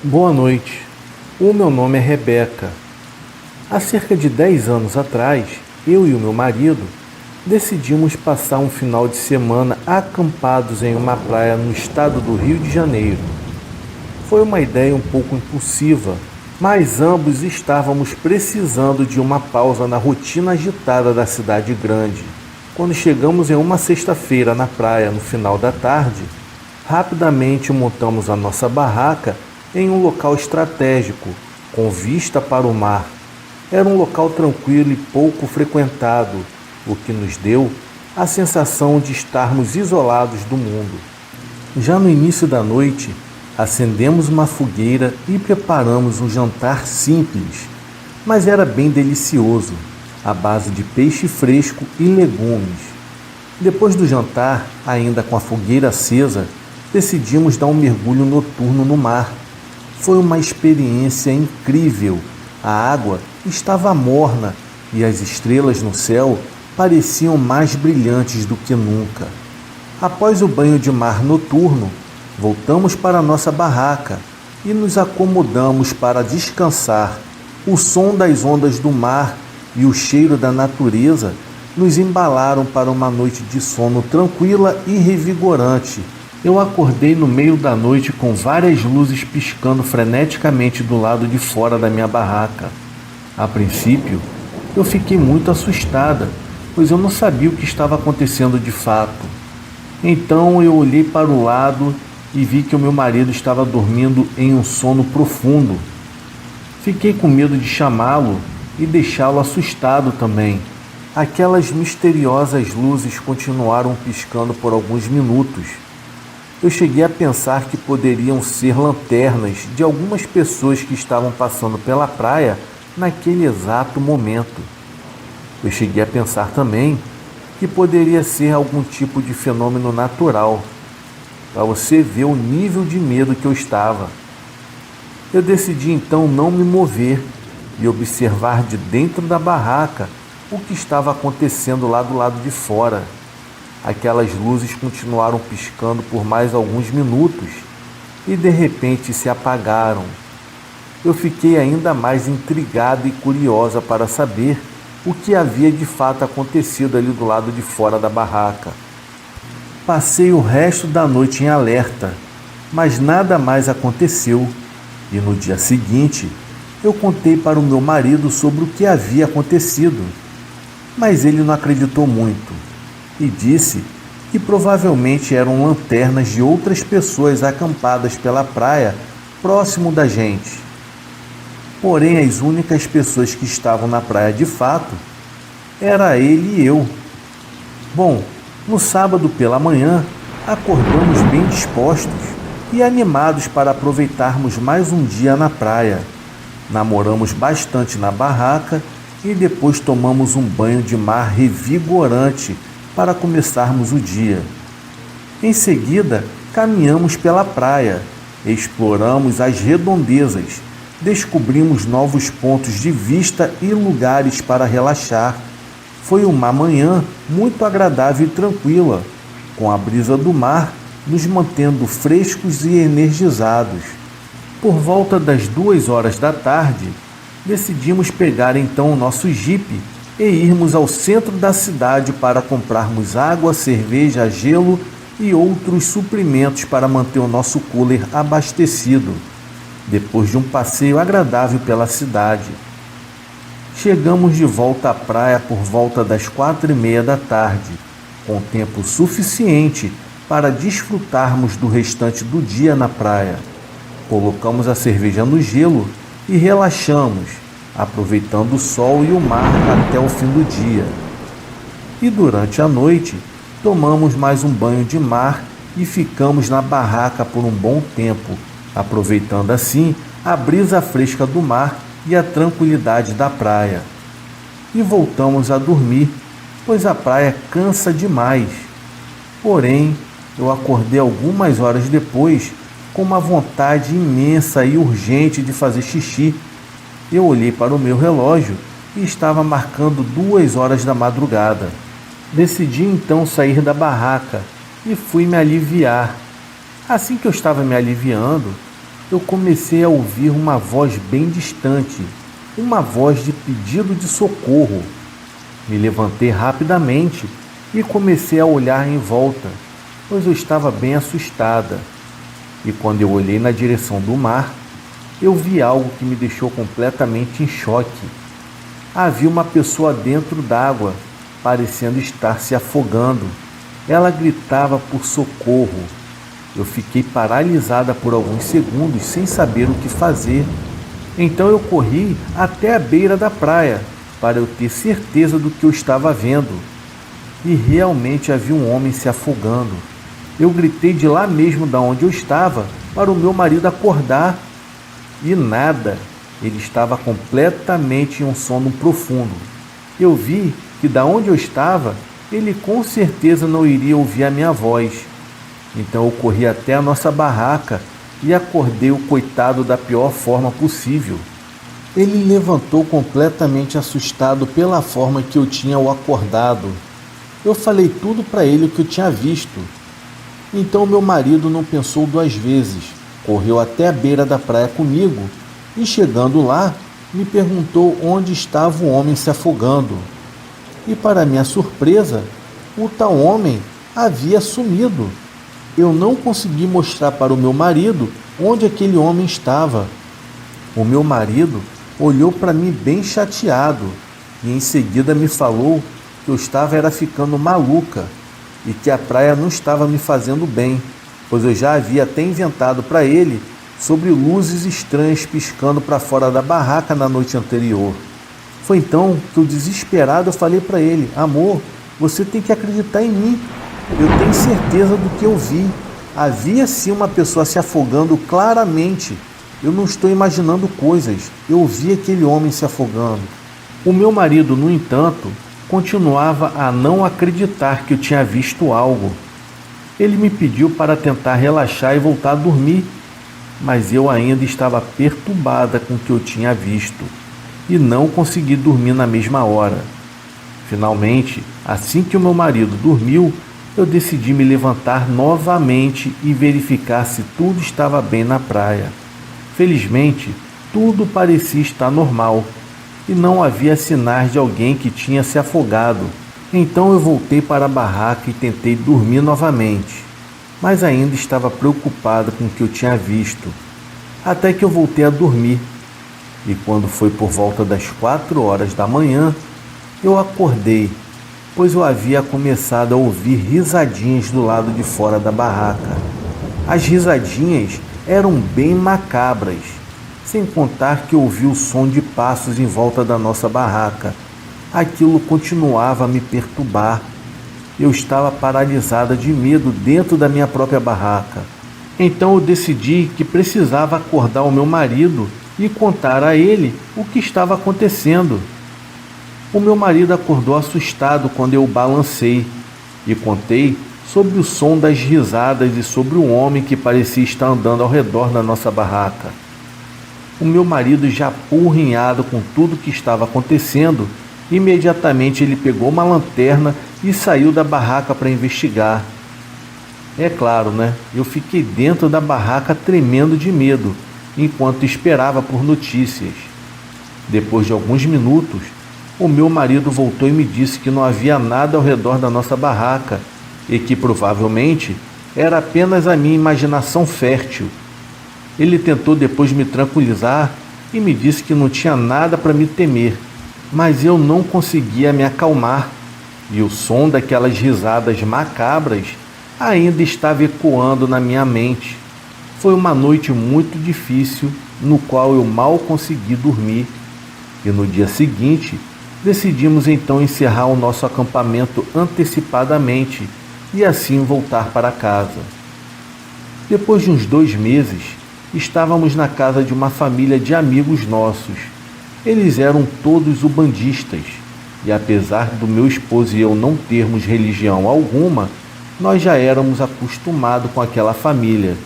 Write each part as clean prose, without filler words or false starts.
Boa noite. O meu nome é Rebeca. Há cerca de 10 anos atrás, eu e o meu marido decidimos passar um final de semana acampados em uma praia no estado do Rio de Janeiro. Foi uma ideia um pouco impulsiva, mas ambos estávamos precisando de uma pausa na rotina agitada da cidade grande. Quando chegamos em uma sexta-feira na praia no final da tarde, rapidamente montamos a nossa barraca em um local estratégico, com vista para o mar. Era um local tranquilo e pouco frequentado, o que nos deu a sensação de estarmos isolados do mundo. Já no início da noite, acendemos uma fogueira e preparamos um jantar simples, mas era bem delicioso, à base de peixe fresco e legumes. Depois do jantar, ainda com a fogueira acesa, decidimos dar um mergulho noturno no mar. Foi uma experiência incrível. A água estava morna e as estrelas no céu pareciam mais brilhantes do que nunca. Após o banho de mar noturno, voltamos para nossa barraca e nos acomodamos para descansar. O som das ondas do mar e o cheiro da natureza nos embalaram para uma noite de sono tranquila e revigorante. Eu acordei no meio da noite com várias luzes piscando freneticamente do lado de fora da minha barraca. A princípio, eu fiquei muito assustada, pois eu não sabia o que estava acontecendo de fato. Então eu olhei para o lado e vi que o meu marido estava dormindo em um sono profundo. Fiquei com medo de chamá-lo e deixá-lo assustado também. Aquelas misteriosas luzes continuaram piscando por alguns minutos. Eu cheguei a pensar que poderiam ser lanternas de algumas pessoas que estavam passando pela praia naquele exato momento. Eu cheguei a pensar também que poderia ser algum tipo de fenômeno natural, para você ver o nível de medo que eu estava. Eu decidi então não me mover e observar de dentro da barraca o que estava acontecendo lá do lado de fora. Aquelas luzes continuaram piscando por mais alguns minutos e de repente se apagaram. Eu fiquei ainda mais intrigada e curiosa para saber o que havia de fato acontecido ali do lado de fora da barraca. Passei o resto da noite em alerta, mas nada mais aconteceu, e no dia seguinte eu contei para o meu marido sobre o que havia acontecido, mas ele não acreditou muito e disse que provavelmente eram lanternas de outras pessoas acampadas pela praia próximo da gente. Porém, as únicas pessoas que estavam na praia de fato era ele e eu. Bom, no sábado pela manhã, acordamos bem dispostos e animados para aproveitarmos mais um dia na praia. Namoramos bastante na barraca e depois tomamos um banho de mar revigorante para começarmos o dia. Em seguida, caminhamos pela praia, exploramos as redondezas, descobrimos novos pontos de vista e lugares para relaxar. Foi uma manhã muito agradável e tranquila, com a brisa do mar nos mantendo frescos e energizados. Por volta das 2 horas da tarde, decidimos pegar então o nosso jipe e irmos ao centro da cidade para comprarmos água, cerveja, gelo e outros suprimentos para manter o nosso cooler abastecido, depois de um passeio agradável pela cidade. Chegamos de volta à praia por volta das 4h30 da tarde, com tempo suficiente para desfrutarmos do restante do dia na praia. Colocamos a cerveja no gelo e relaxamos, aproveitando o sol e o mar até o fim do dia. E durante a noite, tomamos mais um banho de mar e ficamos na barraca por um bom tempo, aproveitando assim a brisa fresca do mar e a tranquilidade da praia. E voltamos a dormir, pois a praia cansa demais. Porém, eu acordei algumas horas depois com uma vontade imensa e urgente de fazer xixi. Eu olhei para o meu relógio e estava marcando 2 horas da madrugada. Decidi então sair da barraca e fui me aliviar. Assim que eu estava me aliviando, eu comecei a ouvir uma voz bem distante, uma voz de pedido de socorro. Me levantei rapidamente e comecei a olhar em volta, pois eu estava bem assustada. E quando eu olhei na direção do mar, eu vi algo que me deixou completamente em choque. Havia uma pessoa dentro d'água, parecendo estar se afogando. Ela gritava por socorro. Eu fiquei paralisada por alguns segundos sem saber o que fazer. Então eu corri até a beira da praia para eu ter certeza do que eu estava vendo. E realmente havia um homem se afogando. Eu gritei de lá mesmo da onde eu estava para o meu marido acordar. E nada, ele estava completamente em um sono profundo. Eu vi que da onde eu estava, ele com certeza não iria ouvir a minha voz. Então eu corri até a nossa barraca e acordei o coitado da pior forma possível. Ele levantou completamente assustado pela forma que eu tinha o acordado. Eu falei tudo para ele o que eu tinha visto. Então meu marido não pensou duas vezes, correu até a beira da praia comigo e, chegando lá, me perguntou onde estava o homem se afogando. E, para minha surpresa, o tal homem havia sumido. Eu não consegui mostrar para o meu marido onde aquele homem estava. O meu marido olhou para mim bem chateado e em seguida me falou que eu estava ficando maluca e que a praia não estava me fazendo bem, pois eu já havia até inventado para ele sobre luzes estranhas piscando para fora da barraca na noite anterior. Foi então que eu, desesperado, falei para ele: amor, você tem que acreditar em mim. Eu tenho certeza do que eu vi. Havia sim uma pessoa se afogando claramente. Eu não estou imaginando coisas. Eu vi aquele homem se afogando. O meu marido, no entanto, continuava a não acreditar que eu tinha visto algo. Ele me pediu para tentar relaxar e voltar a dormir, mas eu ainda estava perturbada com o que eu tinha visto e não consegui dormir na mesma hora. Finalmente, assim que o meu marido dormiu, eu decidi me levantar novamente e verificar se tudo estava bem na praia. Felizmente, tudo parecia estar normal e não havia sinais de alguém que tinha se afogado. Então eu voltei para a barraca e tentei dormir novamente, mas ainda estava preocupada com o que eu tinha visto, até que eu voltei a dormir. E quando foi por volta das 4 horas da manhã, eu acordei, pois eu havia começado a ouvir risadinhas do lado de fora da barraca. As risadinhas eram bem macabras, sem contar que eu ouvi o som de passos em volta da nossa barraca. Aquilo continuava a me perturbar. Eu estava paralisada de medo dentro da minha própria barraca. Então eu decidi que precisava acordar o meu marido e contar a ele o que estava acontecendo. O meu marido acordou assustado quando eu o balancei e contei sobre o som das risadas e sobre o homem que parecia estar andando ao redor da nossa barraca. O meu marido, já apurrinhado com tudo que estava acontecendo, imediatamente ele pegou uma lanterna e saiu da barraca para investigar. É claro, né? Eu fiquei dentro da barraca tremendo de medo, enquanto esperava por notícias. Depois de alguns minutos, o meu marido voltou e me disse que não havia nada ao redor da nossa barraca e que provavelmente era apenas a minha imaginação fértil. Ele tentou depois me tranquilizar e me disse que não tinha nada para me temer, mas eu não conseguia me acalmar e o som daquelas risadas macabras ainda estava ecoando na minha mente. Foi uma noite muito difícil, no qual eu mal consegui dormir, e no dia seguinte decidimos então encerrar o nosso acampamento antecipadamente e assim voltar para casa. Depois de uns 2 meses, estávamos na casa de uma família de amigos nossos. Eles eram todos ubandistas, e apesar do meu esposo e eu não termos religião alguma, nós já éramos acostumados com aquela família.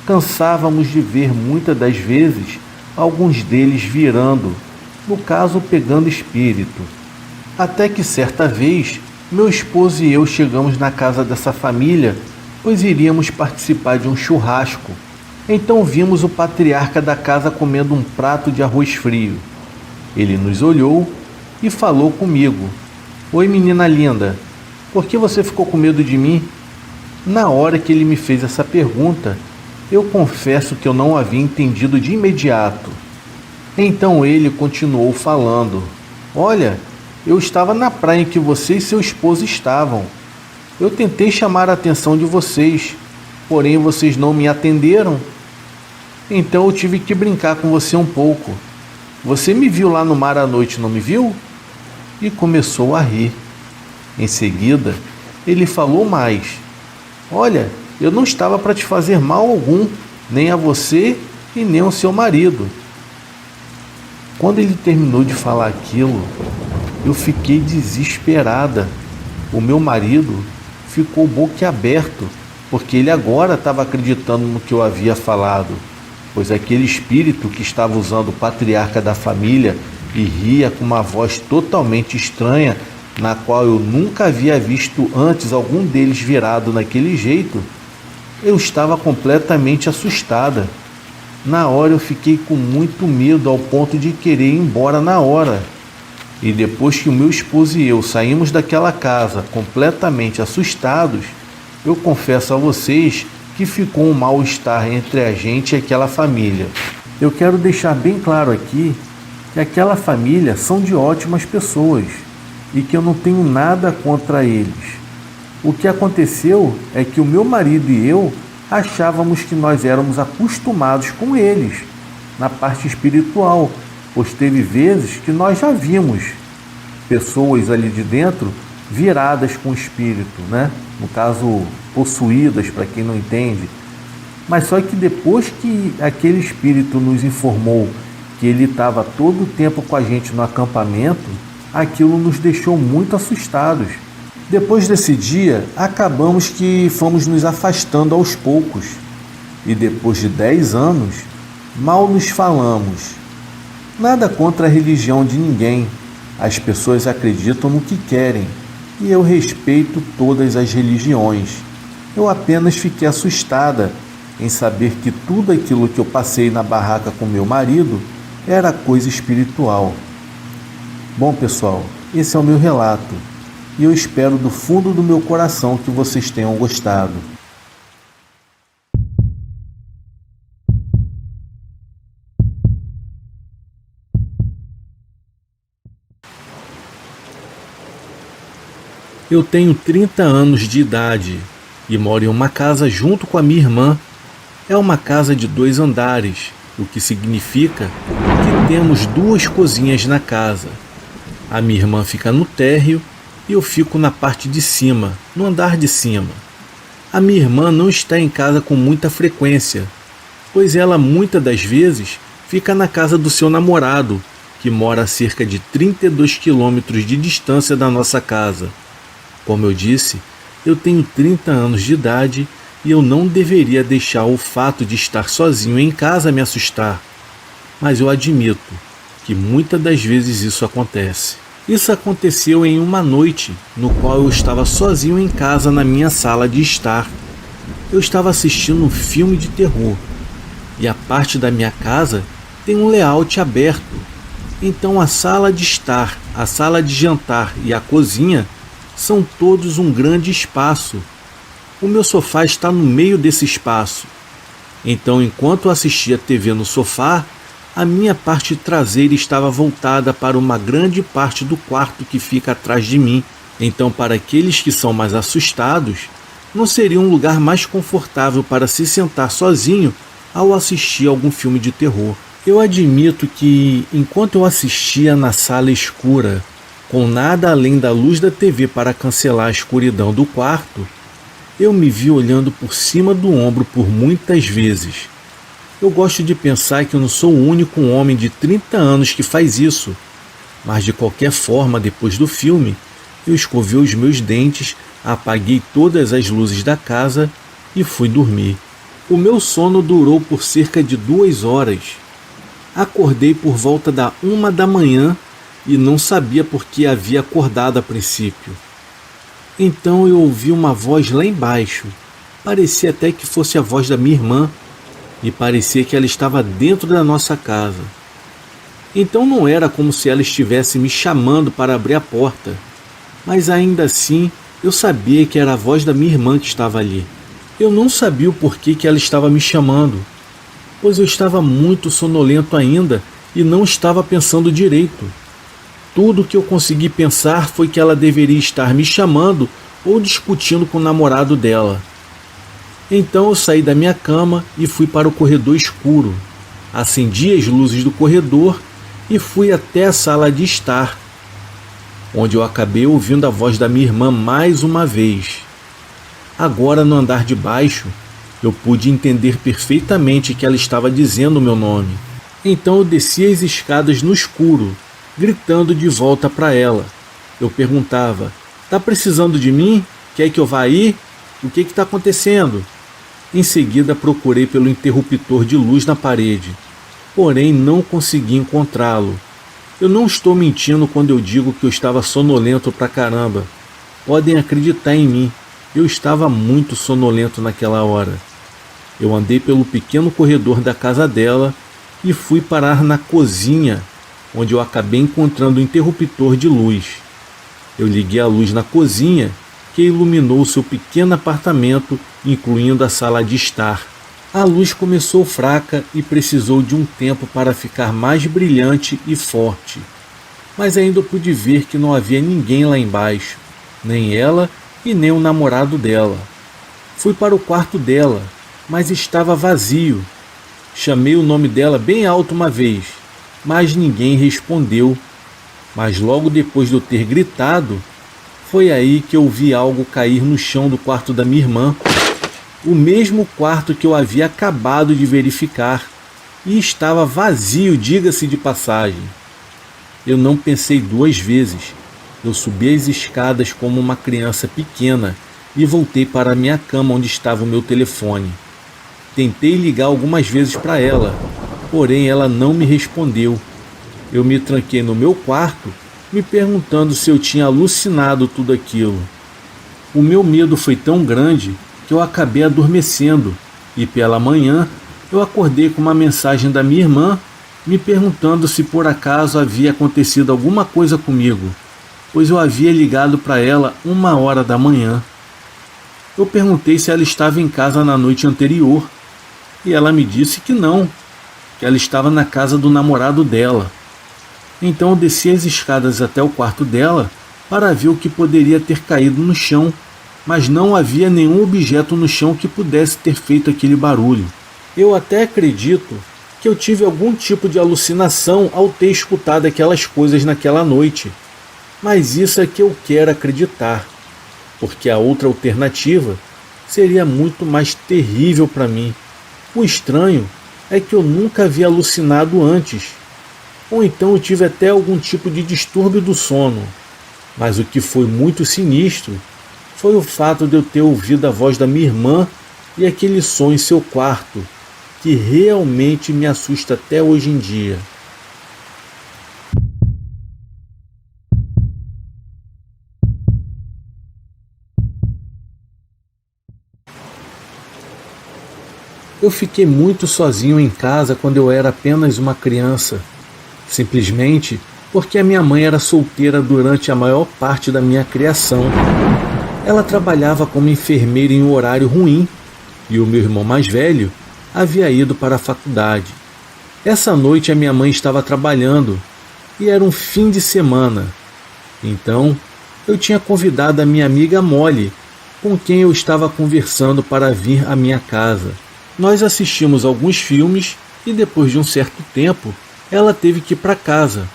Cansávamos de ver muitas das vezes alguns deles virando, no caso pegando espírito. Até que certa vez, meu esposo e eu chegamos na casa dessa família, pois iríamos participar de um churrasco. Então vimos o patriarca da casa comendo um prato de arroz frio. Ele nos olhou e falou comigo: "Oi, menina linda, por que você ficou com medo de mim?" Na hora que ele me fez essa pergunta, eu confesso que eu não havia entendido de imediato. Então ele continuou falando: "Olha, eu estava na praia em que você e seu esposo estavam. Eu tentei chamar a atenção de vocês, porém vocês não me atenderam. Então eu tive que brincar com você um pouco. Você me viu lá no mar à noite, não me viu?" E começou a rir. Em seguida, ele falou mais: "Olha, eu não estava para te fazer mal algum, nem a você e nem ao seu marido." Quando ele terminou de falar aquilo, eu fiquei desesperada. O meu marido ficou boquiaberto, porque ele agora estava acreditando no que eu havia falado, pois aquele espírito que estava usando o patriarca da família e ria com uma voz totalmente estranha, na qual eu nunca havia visto antes algum deles virado naquele jeito, eu estava completamente assustada. Na hora eu fiquei com muito medo ao ponto de querer ir embora na hora. E depois que o meu esposo e eu saímos daquela casa completamente assustados, eu confesso a vocês que ficou um mal-estar entre a gente e aquela família. Eu quero deixar bem claro aqui que aquela família são de ótimas pessoas e que eu não tenho nada contra eles. O que aconteceu é que o meu marido e eu achávamos que nós éramos acostumados com eles na parte espiritual, pois teve vezes que nós já vimos pessoas ali de dentro viradas com o espírito, né? No caso, possuídas, para quem não entende. Mas só que depois que aquele espírito nos informou que ele estava todo o tempo com a gente no acampamento, aquilo nos deixou muito assustados. Depois desse dia, acabamos que fomos nos afastando aos poucos. E depois de 10 anos, mal nos falamos. Nada contra a religião de ninguém. As pessoas acreditam no que querem. E eu respeito todas as religiões. Eu apenas fiquei assustada em saber que tudo aquilo que eu passei na barraca com meu marido era coisa espiritual. Bom, pessoal, esse é o meu relato. E eu espero do fundo do meu coração que vocês tenham gostado. Eu tenho 30 anos de idade e moro em uma casa junto com a minha irmã. É uma casa de 2 andares, o que significa que temos 2 cozinhas na casa. A minha irmã fica no térreo e eu fico na parte de cima, no andar de cima. A minha irmã não está em casa com muita frequência, pois ela muitas das vezes fica na casa do seu namorado, que mora a cerca de 32 quilômetros de distância da nossa casa. Como eu disse, eu tenho 30 anos de idade e eu não deveria deixar o fato de estar sozinho em casa me assustar, mas eu admito que muitas das vezes isso acontece. Isso aconteceu em uma noite, no qual eu estava sozinho em casa na minha sala de estar. Eu estava assistindo um filme de terror, e a parte da minha casa tem um layout aberto. Então a sala de estar, a sala de jantar e a cozinha são todos um grande espaço. O meu sofá está no meio desse espaço. Então, enquanto eu assistia TV no sofá, a minha parte traseira estava voltada para uma grande parte do quarto que fica atrás de mim. Então, para aqueles que são mais assustados, não seria um lugar mais confortável para se sentar sozinho ao assistir algum filme de terror. Eu admito que, enquanto eu assistia na sala escura, com nada além da luz da TV para cancelar a escuridão do quarto, eu me vi olhando por cima do ombro por muitas vezes. Eu gosto de pensar que eu não sou o único homem de 30 anos que faz isso, mas de qualquer forma, depois do filme, eu escovei os meus dentes, apaguei todas as luzes da casa e fui dormir. O meu sono durou por cerca de 2 horas. Acordei por volta da 1 da manhã e não sabia por que havia acordado a princípio. Então eu ouvi uma voz lá embaixo. Parecia até que fosse a voz da minha irmã. e parecia que ela estava dentro da nossa casa. Então não era como se ela estivesse me chamando para abrir a porta, mas ainda assim eu sabia que era a voz da minha irmã que estava ali. Eu não sabia o porquê que ela estava me chamando, pois eu estava muito sonolento ainda e não estava pensando direito. Tudo que eu consegui pensar foi que ela deveria estar me chamando ou discutindo com o namorado dela. Então eu saí da minha cama e fui para o corredor escuro. Acendi as luzes do corredor e fui até a sala de estar, onde eu acabei ouvindo a voz da minha irmã mais uma vez. Agora, no andar de baixo, eu pude entender perfeitamente que ela estava dizendo o meu nome. Então eu desci as escadas no escuro, gritando de volta para ela. Eu perguntava: "Tá precisando de mim? Quer que eu vá aí? O que está acontecendo?" Em seguida procurei pelo interruptor de luz na parede, porém não consegui encontrá-lo. Eu não estou mentindo quando eu digo que eu estava sonolento pra caramba. Podem acreditar em mim, eu estava muito sonolento naquela hora. Eu andei pelo pequeno corredor da casa dela e fui parar na cozinha, onde eu acabei encontrando o interruptor de luz. Eu liguei a luz na cozinha, que iluminou o seu pequeno apartamento, incluindo a sala de estar. A luz começou fraca e precisou de um tempo para ficar mais brilhante e forte. Mas ainda pude ver que não havia ninguém lá embaixo, nem ela e nem o namorado dela. Fui para o quarto dela, mas estava vazio. Chamei o nome dela bem alto uma vez, mas ninguém respondeu. Mas logo depois de eu ter gritado, foi aí que eu vi algo cair no chão do quarto da minha irmã. O mesmo quarto que eu havia acabado de verificar, e estava vazio, diga-se de passagem. Eu não pensei duas vezes. Eu subi as escadas como uma criança pequena e voltei para a minha cama onde estava o meu telefone. Tentei ligar algumas vezes para ela, porém ela não me respondeu. Eu me tranquei no meu quarto, me perguntando se eu tinha alucinado tudo aquilo. O meu medo foi tão grande que eu acabei adormecendo e pela manhã eu acordei com uma mensagem da minha irmã me perguntando se por acaso havia acontecido alguma coisa comigo, pois eu havia ligado para ela 1h da manhã. Eu perguntei se ela estava em casa na noite anterior e ela me disse que não, que ela estava na casa do namorado dela. Então eu desci as escadas até o quarto dela para ver o que poderia ter caído no chão, mas não havia nenhum objeto no chão que pudesse ter feito aquele barulho. Eu até acredito que eu tive algum tipo de alucinação ao ter escutado aquelas coisas naquela noite, mas isso é que eu quero acreditar, porque a outra alternativa seria muito mais terrível para mim. O estranho é que eu nunca havia alucinado antes, ou então eu tive até algum tipo de distúrbio do sono, mas o que foi muito sinistro foi o fato de eu ter ouvido a voz da minha irmã e aquele som em seu quarto, que realmente me assusta até hoje em dia. Eu fiquei muito sozinho em casa quando eu era apenas uma criança, simplesmente porque a minha mãe era solteira durante a maior parte da minha criação. Ela trabalhava como enfermeira em um horário ruim e o meu irmão mais velho havia ido para a faculdade. Essa noite a minha mãe estava trabalhando e era um fim de semana. Então eu tinha convidado a minha amiga Molly, com quem eu estava conversando, para vir à minha casa. Nós assistimos alguns filmes e depois de um certo tempo ela teve que ir para casa,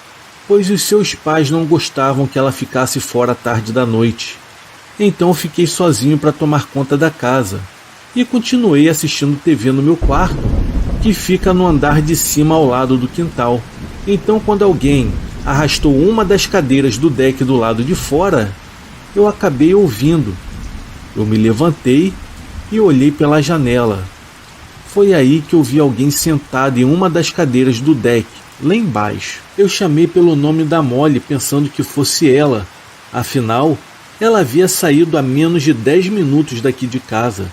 pois os seus pais não gostavam que ela ficasse fora à tarde da noite. Então eu fiquei sozinho para tomar conta da casa e continuei assistindo TV no meu quarto, que fica no andar de cima ao lado do quintal. Então quando alguém arrastou uma das cadeiras do deck do lado de fora, eu acabei ouvindo. Eu me levantei e olhei pela janela. Foi aí que eu vi alguém sentado em uma das cadeiras do deck, lá embaixo. Eu chamei pelo nome da Molly pensando que fosse ela, afinal ela havia saído a menos de 10 minutos daqui de casa.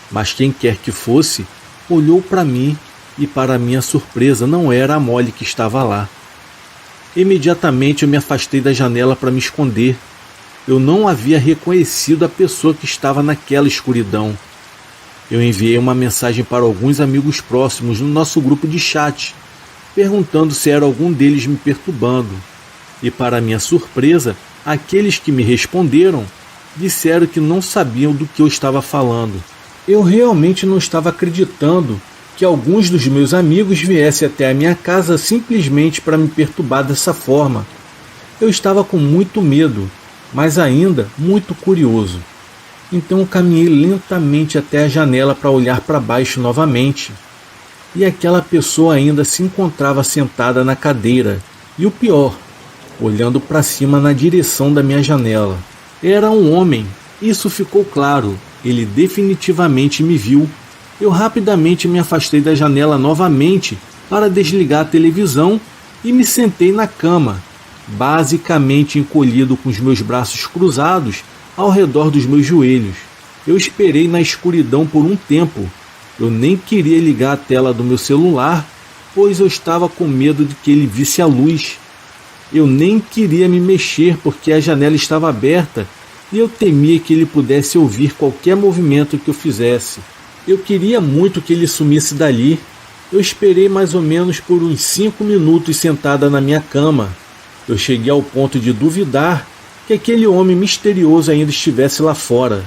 Mas quem quer que fosse, olhou para mim e, para minha surpresa, não era a Molly que estava lá. Imediatamente eu me afastei da janela para me esconder. Eu não havia reconhecido a pessoa que estava naquela escuridão. Eu enviei uma mensagem para alguns amigos próximos no nosso grupo de chat, perguntando se era algum deles me perturbando. E, para minha surpresa, aqueles que me responderam disseram que não sabiam do que eu estava falando. Eu realmente não estava acreditando que alguns dos meus amigos viessem até a minha casa simplesmente para me perturbar dessa forma. Eu estava com muito medo, mas ainda muito curioso. Então eu caminhei lentamente até a janela para olhar para baixo novamente. E aquela pessoa ainda se encontrava sentada na cadeira. E o pior, olhando para cima na direção da minha janela. Era um homem, isso ficou claro. Ele definitivamente me viu. Eu rapidamente me afastei da janela novamente para desligar a televisão e me sentei na cama, basicamente encolhido com os meus braços cruzados ao redor dos meus joelhos. Eu esperei na escuridão por um tempo. Eu nem queria ligar a tela do meu celular, pois eu estava com medo de que ele visse a luz. Eu nem queria me mexer porque a janela estava aberta e eu temia que ele pudesse ouvir qualquer movimento que eu fizesse. Eu queria muito que ele sumisse dali. Eu esperei mais ou menos por uns 5 minutos sentada na minha cama. Eu cheguei ao ponto de duvidar que aquele homem misterioso ainda estivesse lá fora.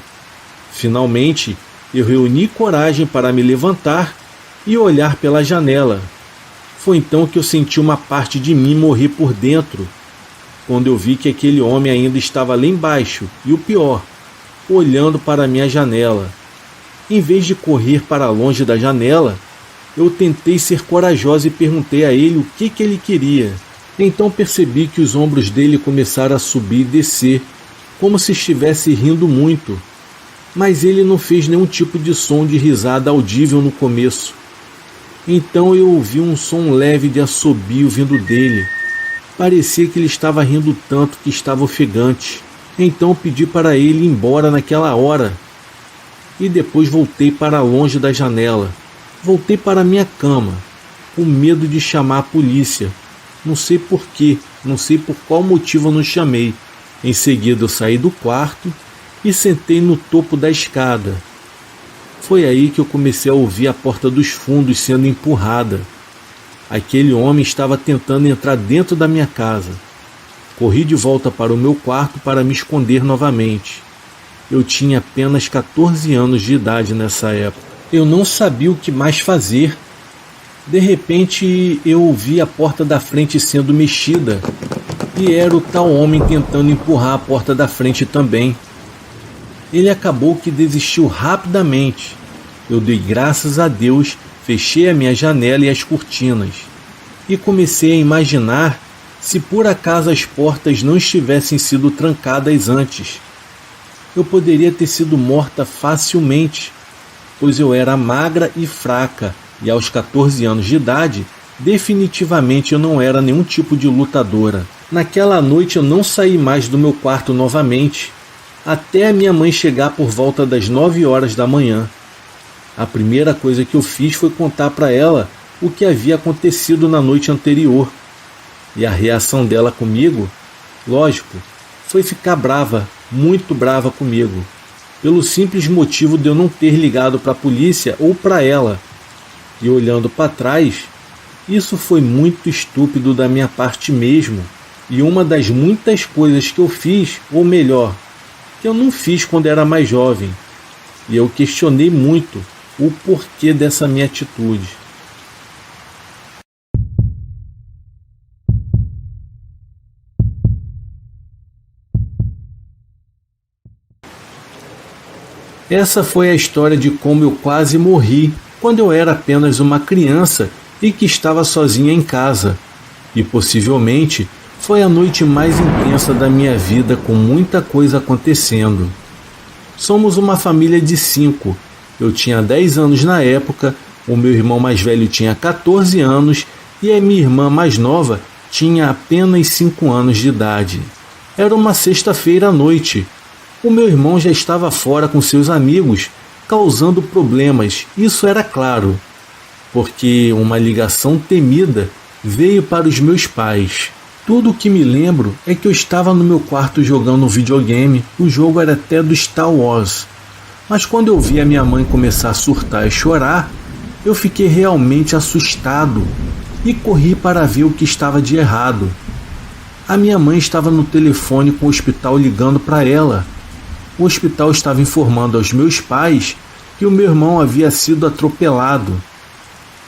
Finalmente, eu reuni coragem para me levantar e olhar pela janela. Foi então que eu senti uma parte de mim morrer por dentro, quando eu vi que aquele homem ainda estava lá embaixo, e o pior, olhando para a minha janela. Em vez de correr para longe da janela, eu tentei ser corajosa e perguntei a ele o que ele queria. Então percebi que os ombros dele começaram a subir e descer, como se estivesse rindo muito. Mas ele não fez nenhum tipo de som de risada audível no começo. Então eu ouvi um som leve de assobio vindo dele. Parecia que ele estava rindo tanto que estava ofegante. Então pedi para ele ir embora naquela hora. E depois voltei para longe da janela. Voltei para minha cama, com medo de chamar a polícia. Não sei porquê, não sei por qual motivo eu não chamei. Em seguida eu saí do quarto e sentei no topo da escada. Foi aí que eu comecei a ouvir a porta dos fundos sendo empurrada. Aquele homem estava tentando entrar dentro da minha casa. Corri de volta para o meu quarto para me esconder novamente. Eu tinha apenas 14 anos de idade nessa época. Eu não sabia o que mais fazer. De repente, eu ouvi a porta da frente sendo mexida. E era o tal homem tentando empurrar a porta da frente também. Ele acabou que desistiu rapidamente. Eu dei graças a Deus, fechei a minha janela e as cortinas. E comecei a imaginar se por acaso as portas não estivessem sido trancadas antes. Eu poderia ter sido morta facilmente, pois eu era magra e fraca, e aos 14 anos de idade, definitivamente eu não era nenhum tipo de lutadora. Naquela noite eu não saí mais do meu quarto novamente, até a minha mãe chegar por volta das 9 horas da manhã. A primeira coisa que eu fiz foi contar para ela o que havia acontecido na noite anterior. E a reação dela comigo, lógico, foi ficar brava, muito brava comigo, pelo simples motivo de eu não ter ligado para a polícia ou para ela. E olhando para trás, isso foi muito estúpido da minha parte mesmo, e uma das muitas coisas que eu fiz, ou melhor, que eu não fiz quando era mais jovem, e eu questionei muito o porquê dessa minha atitude. Essa foi a história de como eu quase morri quando eu era apenas uma criança e que estava sozinha em casa. E possivelmente foi a noite mais intensa da minha vida, com muita coisa acontecendo. Somos uma família de 5. Eu tinha 10 anos na época, o meu irmão mais velho tinha 14 anos e a minha irmã mais nova tinha apenas 5 anos de idade. Era uma sexta-feira à noite. O meu irmão já estava fora com seus amigos, causando problemas, isso era claro. porque uma ligação temida veio para os meus pais. Tudo o que me lembro é que eu estava no meu quarto jogando um videogame, o jogo era até do Star Wars. Mas quando eu vi a minha mãe começar a surtar e chorar, eu fiquei realmente assustado e corri para ver o que estava de errado. A minha mãe estava no telefone com o hospital ligando para ela. O hospital estava informando aos meus pais que o meu irmão havia sido atropelado.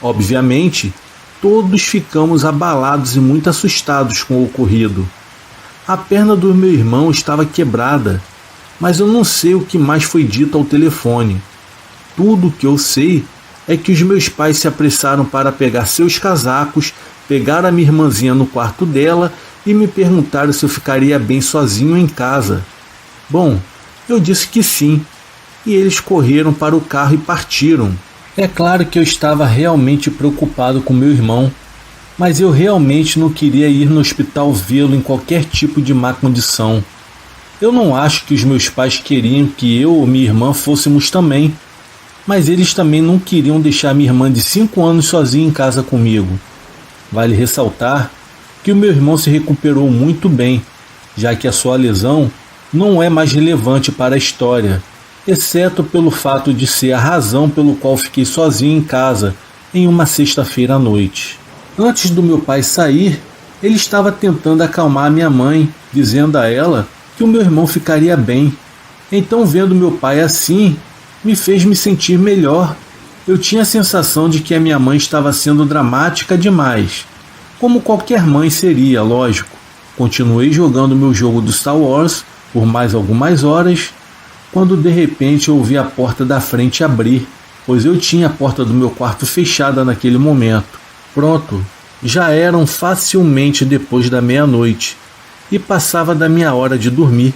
Obviamente, todos ficamos abalados e muito assustados com o ocorrido. A perna do meu irmão estava quebrada, mas eu não sei o que mais foi dito ao telefone. Tudo o que eu sei é que os meus pais se apressaram para pegar seus casacos, pegar a minha irmãzinha no quarto dela e me perguntaram se eu ficaria bem sozinho em casa. Bom, eu disse que sim, e eles correram para o carro e partiram. É claro que eu estava realmente preocupado com meu irmão, mas eu realmente não queria ir no hospital vê-lo em qualquer tipo de má condição. Eu não acho que os meus pais queriam que eu ou minha irmã fôssemos também, mas eles também não queriam deixar minha irmã de 5 anos sozinha em casa comigo. Vale ressaltar que o meu irmão se recuperou muito bem, já que a sua lesão não é mais relevante para a história, exceto pelo fato de ser a razão pelo qual fiquei sozinho em casa em uma sexta-feira à noite. Antes do meu pai sair, ele estava tentando acalmar minha mãe, dizendo a ela que o meu irmão ficaria bem. Então, vendo meu pai assim, me fez me sentir melhor. Eu tinha a sensação de que a minha mãe estava sendo dramática demais, como qualquer mãe seria, lógico. Continuei jogando meu jogo do Star Wars por mais algumas horas, quando de repente eu ouvi a porta da frente abrir, pois eu tinha a porta do meu quarto fechada naquele momento. Pronto, já eram facilmente depois da meia-noite e passava da minha hora de dormir.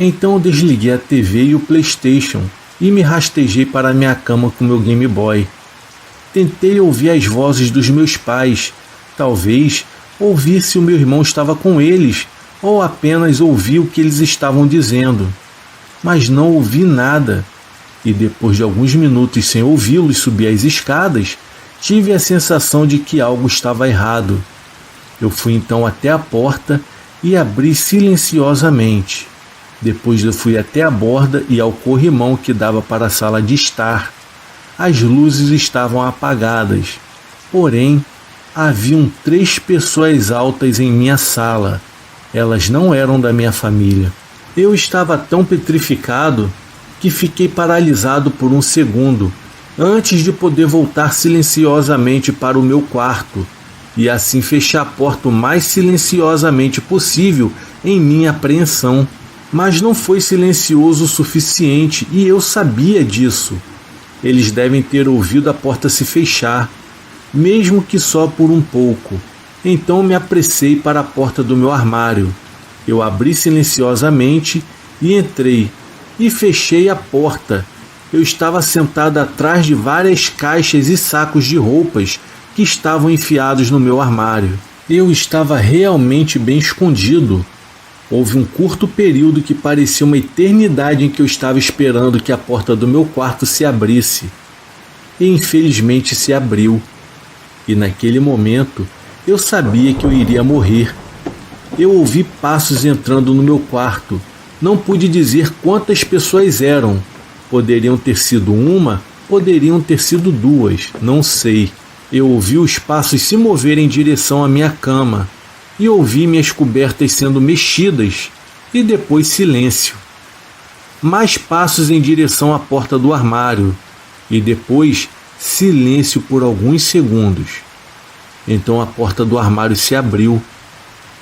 Então eu desliguei a TV e o PlayStation e me rastejei para a minha cama com meu Game Boy. Tentei ouvir as vozes dos meus pais, talvez ouvir se o meu irmão estava com eles ou apenas ouvir o que eles estavam dizendo. Mas não ouvi nada, e depois de alguns minutos sem ouvi-los subir as escadas, tive a sensação de que algo estava errado. Eu fui então até a porta e abri silenciosamente. Depois eu fui até a borda e ao corrimão que dava para a sala de estar. As luzes estavam apagadas, porém haviam 3 pessoas altas em minha sala. Elas não eram da minha família. Eu estava tão petrificado que fiquei paralisado por um segundo, antes de poder voltar silenciosamente para o meu quarto, e assim fechar a porta o mais silenciosamente possível em minha apreensão. Mas não foi silencioso o suficiente e eu sabia disso. Eles devem ter ouvido a porta se fechar, mesmo que só por um pouco. Então me apressei para a porta do meu armário. Eu abri silenciosamente e entrei, e fechei a porta. Eu estava sentado atrás de várias caixas e sacos de roupas que estavam enfiados no meu armário. Eu estava realmente bem escondido. Houve um curto período que parecia uma eternidade em que eu estava esperando que a porta do meu quarto se abrisse. E infelizmente se abriu. E naquele momento eu sabia que eu iria morrer. Eu ouvi passos entrando no meu quarto. Não pude dizer quantas pessoas eram. Poderiam ter sido uma, poderiam ter sido 2, não sei. Eu ouvi os passos se moverem em direção à minha cama. E ouvi minhas cobertas sendo mexidas, e depois silêncio. Mais passos em direção à porta do armário, e depois silêncio por alguns segundos. Então a porta do armário se abriu.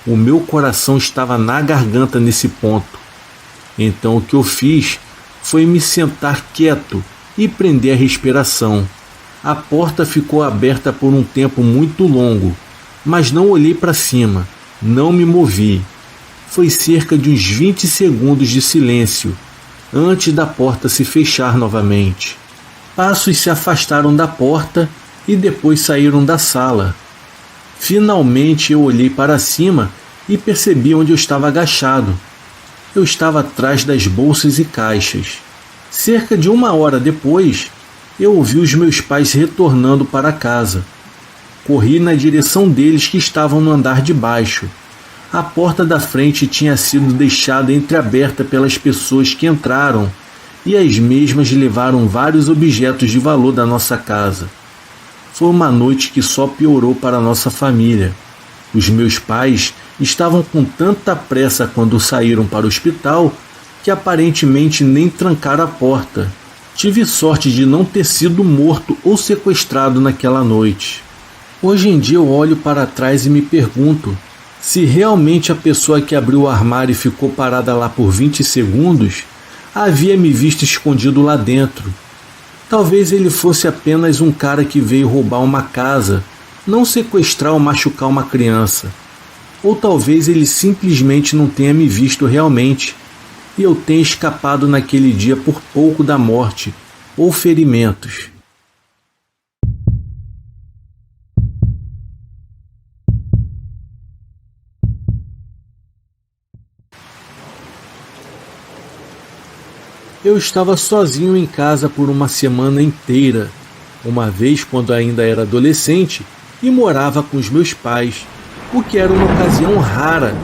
O meu coração estava na garganta nesse ponto. Então o que eu fiz foi me sentar quieto e prender a respiração. A porta ficou aberta por um tempo muito longo, mas não olhei para cima, não me movi. Foi cerca de uns 20 segundos de silêncio, antes da porta se fechar novamente. Passos se afastaram da porta e depois saíram da sala. Finalmente eu olhei para cima e percebi onde eu estava agachado. Eu estava atrás das bolsas e caixas. Cerca de 1 hora depois, Eu ouvi os meus pais retornando para casa. Corri na direção deles, que estavam no andar de baixo. A porta da frente tinha sido deixada entreaberta pelas pessoas que entraram, e as mesmas levaram vários objetos de valor da nossa casa. Foi uma noite que só piorou para a nossa família. Os meus pais estavam com tanta pressa quando saíram para o hospital que aparentemente nem trancaram a porta. Tive sorte de não ter sido morto ou sequestrado naquela noite. Hoje em dia eu olho para trás e me pergunto se realmente a pessoa que abriu o armário e ficou parada lá por 20 segundos havia me visto escondido lá dentro. Talvez ele fosse apenas um cara que veio roubar uma casa, não sequestrar ou machucar uma criança. Ou talvez ele simplesmente não tenha me visto realmente e eu tenha escapado naquele dia por pouco da morte ou ferimentos. Eu estava sozinho em casa por uma semana inteira, uma vez quando ainda era adolescente e morava com os meus pais, o que era uma ocasião rara,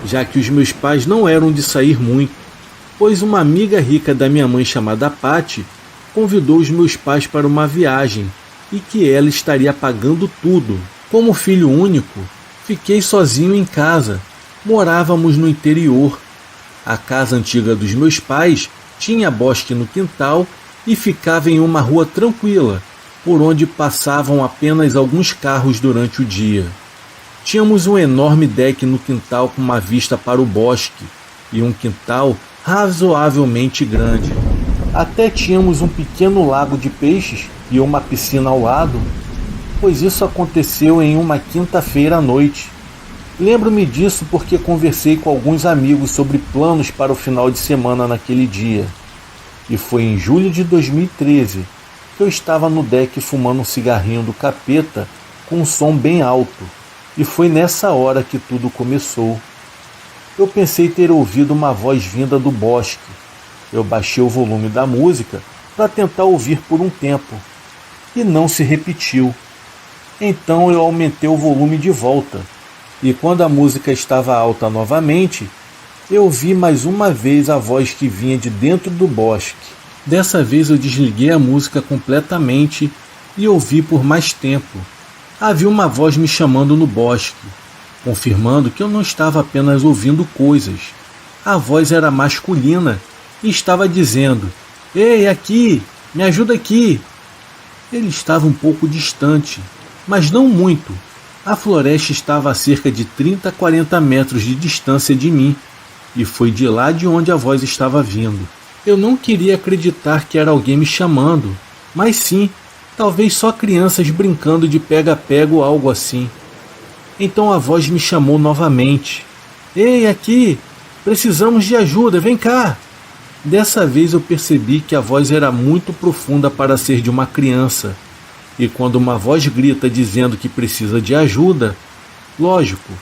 já que os meus pais não eram de sair muito, pois uma amiga rica da minha mãe chamada Patty convidou os meus pais para uma viagem e que ela estaria pagando tudo. Como filho único, fiquei sozinho em casa. Morávamos no interior. A casa antiga dos meus pais tinha bosque no quintal e ficava em uma rua tranquila, por onde passavam apenas alguns carros durante o dia. Tínhamos um enorme deck no quintal com uma vista para o bosque e um quintal razoavelmente grande. Até tínhamos um pequeno lago de peixes e uma piscina ao lado, pois isso aconteceu em uma quinta-feira à noite. Lembro-me disso porque conversei com alguns amigos sobre planos para o final de semana naquele dia. E foi em julho de 2013 que eu estava no deck fumando um cigarrinho do capeta com um som bem alto. E foi nessa hora que tudo começou. Eu pensei ter ouvido uma voz vinda do bosque. Eu baixei o volume da música para tentar ouvir por um tempo. E não se repetiu. Então eu aumentei o volume de volta. E quando a música estava alta novamente, eu ouvi mais uma vez a voz que vinha de dentro do bosque. Dessa vez eu desliguei a música completamente e ouvi por mais tempo. Havia uma voz me chamando no bosque, confirmando que eu não estava apenas ouvindo coisas. A voz era masculina e estava dizendo: "Ei, aqui! Me ajuda aqui!" Ele estava um pouco distante, mas não muito. A floresta estava a cerca de 30 a 40 metros de distância de mim, e foi de lá de onde a voz estava vindo. Eu não queria acreditar que era alguém me chamando, mas sim, talvez só crianças brincando de pega-pega ou algo assim. Então a voz me chamou novamente. "Ei, aqui! Precisamos de ajuda, vem cá!" Dessa vez eu percebi que a voz era muito profunda para ser de uma criança. E quando uma voz grita dizendo que precisa de ajuda, lógico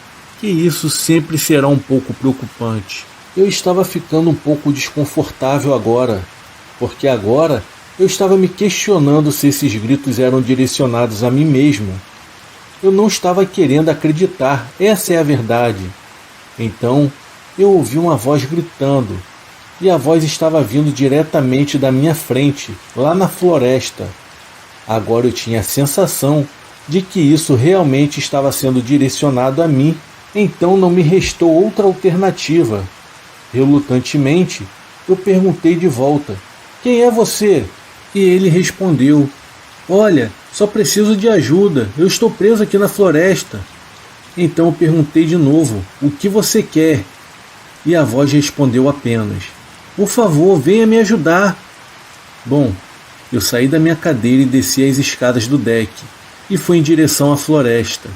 que isso sempre será um pouco preocupante. Eu estava ficando um pouco desconfortável agora, porque agora eu estava me questionando se esses gritos eram direcionados a mim mesmo. Eu não estava querendo acreditar, essa é a verdade. Então eu ouvi uma voz gritando, e a voz estava vindo diretamente da minha frente, lá na floresta. Agora eu tinha a sensação de que isso realmente estava sendo direcionado a mim, então não me restou outra alternativa. Relutantemente, eu perguntei de volta: "Quem é você?" E ele respondeu: "Olha, só preciso de ajuda, eu estou preso aqui na floresta." Então eu perguntei de novo: "O que você quer?" E a voz respondeu apenas: "Por favor, venha me ajudar." Bom, eu saí da minha cadeira e desci as escadas do deck, e fui em direção à floresta.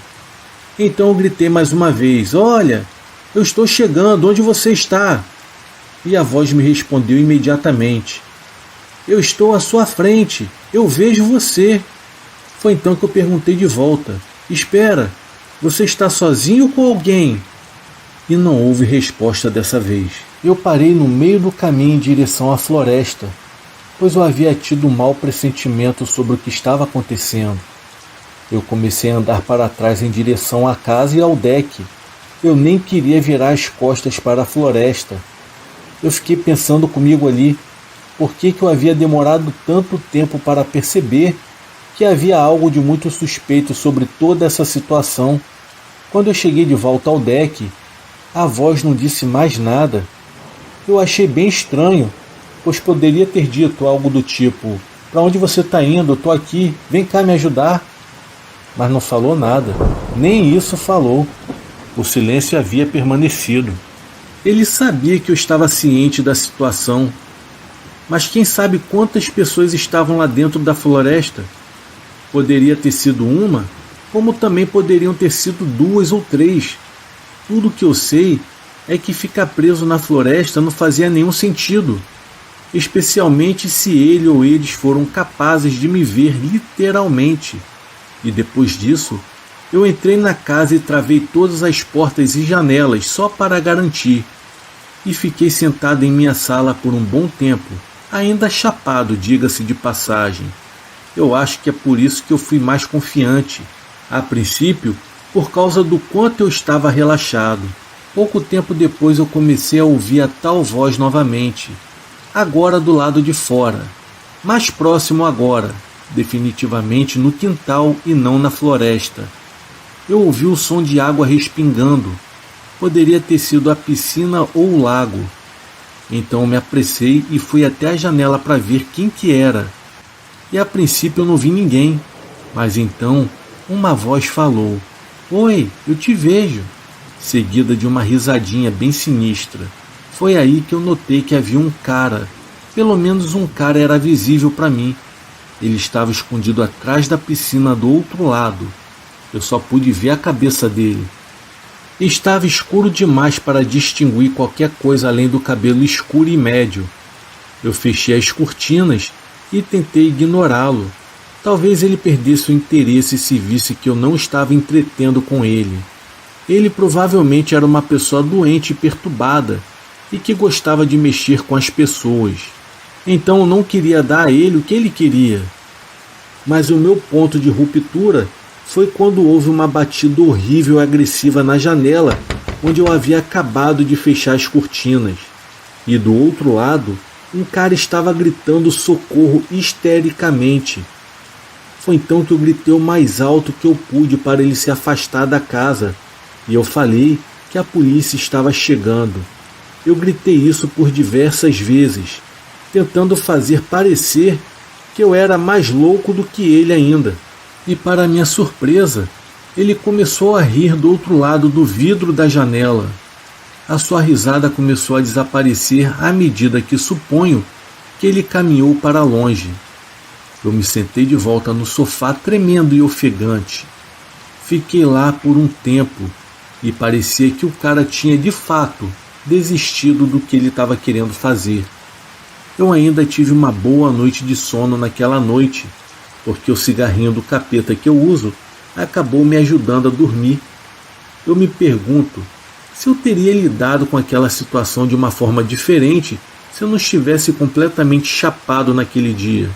Então eu gritei mais uma vez: "Olha, eu estou chegando, onde você está?" E a voz me respondeu imediatamente: "Eu estou à sua frente, eu vejo você." Foi então que eu perguntei de volta: "Espera, você está sozinho ou com alguém?" E não houve resposta dessa vez. Eu parei no meio do caminho em direção à floresta. pois eu havia tido um mau pressentimento sobre o que estava acontecendo. Eu comecei a andar para trás em direção à casa e ao deck. Eu nem queria virar as costas para a floresta. Eu fiquei pensando comigo ali, por que eu havia demorado tanto tempo para perceber que havia algo de muito suspeito sobre toda essa situação. Quando eu cheguei de volta ao deck, a voz não disse mais nada. Eu achei bem estranho, pois poderia ter dito algo do tipo: "Para onde você está indo? Eu estou aqui, vem cá me ajudar." Mas não falou nada, nem isso falou. O silêncio havia permanecido. Ele sabia que eu estava ciente da situação, mas quem sabe quantas pessoas estavam lá dentro da floresta? Poderia ter sido uma, como também poderiam ter sido 2 ou 3. Tudo que eu sei é que ficar preso na floresta não fazia nenhum sentido, especialmente se ele ou eles foram capazes de me ver literalmente. E depois disso, eu entrei na casa e travei todas as portas e janelas só para garantir. E fiquei sentado em minha sala por um bom tempo, ainda chapado, diga-se de passagem. Eu acho que é por isso que eu fui mais confiante. A princípio, por causa do quanto eu estava relaxado. Pouco tempo depois eu comecei a ouvir a tal voz novamente. Agora do lado de fora. Mais próximo agora. Definitivamente no quintal e não na floresta. Eu ouvi o som de água respingando. Poderia ter sido a piscina ou o lago. Então me apressei e fui até a janela para ver quem que era. E a princípio eu não vi ninguém. Mas então uma voz falou: "Oi, eu te vejo." Seguida de uma risadinha bem sinistra. Foi aí que eu notei que havia um cara. Pelo menos um cara era visível para mim. Ele estava escondido atrás da piscina do outro lado. Eu só pude ver a cabeça dele. Estava escuro demais para distinguir qualquer coisa além do cabelo escuro e médio. Eu fechei as cortinas e tentei ignorá-lo. Talvez ele perdesse o interesse se visse que eu não estava entretendo com ele. Ele provavelmente era uma pessoa doente e perturbada e que gostava de mexer com as pessoas. Então eu não queria dar a ele o que ele queria. Mas o meu ponto de ruptura foi quando houve uma batida horrível e agressiva na janela, onde eu havia acabado de fechar as cortinas. E do outro lado, um cara estava gritando socorro histericamente. Foi então que eu gritei o mais alto que eu pude para ele se afastar da casa, e eu falei que a polícia estava chegando. Eu gritei isso por diversas vezes, tentando fazer parecer que eu era mais louco do que ele ainda. E para minha surpresa, ele começou a rir do outro lado do vidro da janela. A sua risada começou a desaparecer à medida que suponho que ele caminhou para longe. Eu me sentei de volta no sofá tremendo e ofegante. Fiquei lá por um tempo e parecia que o cara tinha de fato desistido do que ele estava querendo fazer. Eu ainda tive uma boa noite de sono naquela noite, porque o cigarrinho do capeta que eu uso acabou me ajudando a dormir. Eu me pergunto se eu teria lidado com aquela situação de uma forma diferente se eu não estivesse completamente chapado naquele dia.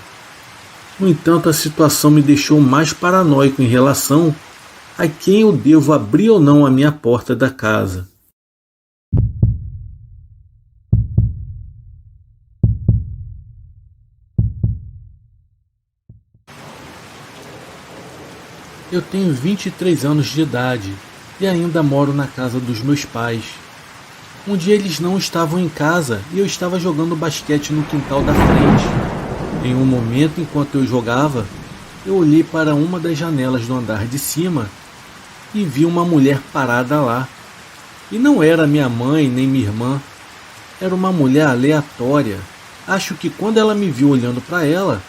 No entanto, a situação me deixou mais paranoico em relação a quem eu devo abrir ou não a minha porta da casa. Eu tenho 23 anos de idade e ainda moro na casa dos meus pais. Um dia eles não estavam em casa e eu estava jogando basquete no quintal da frente. Em um momento, enquanto eu jogava, eu olhei para uma das janelas do andar de cima e vi uma mulher parada lá. E não era minha mãe nem minha irmã, era uma mulher aleatória. Acho que quando ela me viu olhando para ela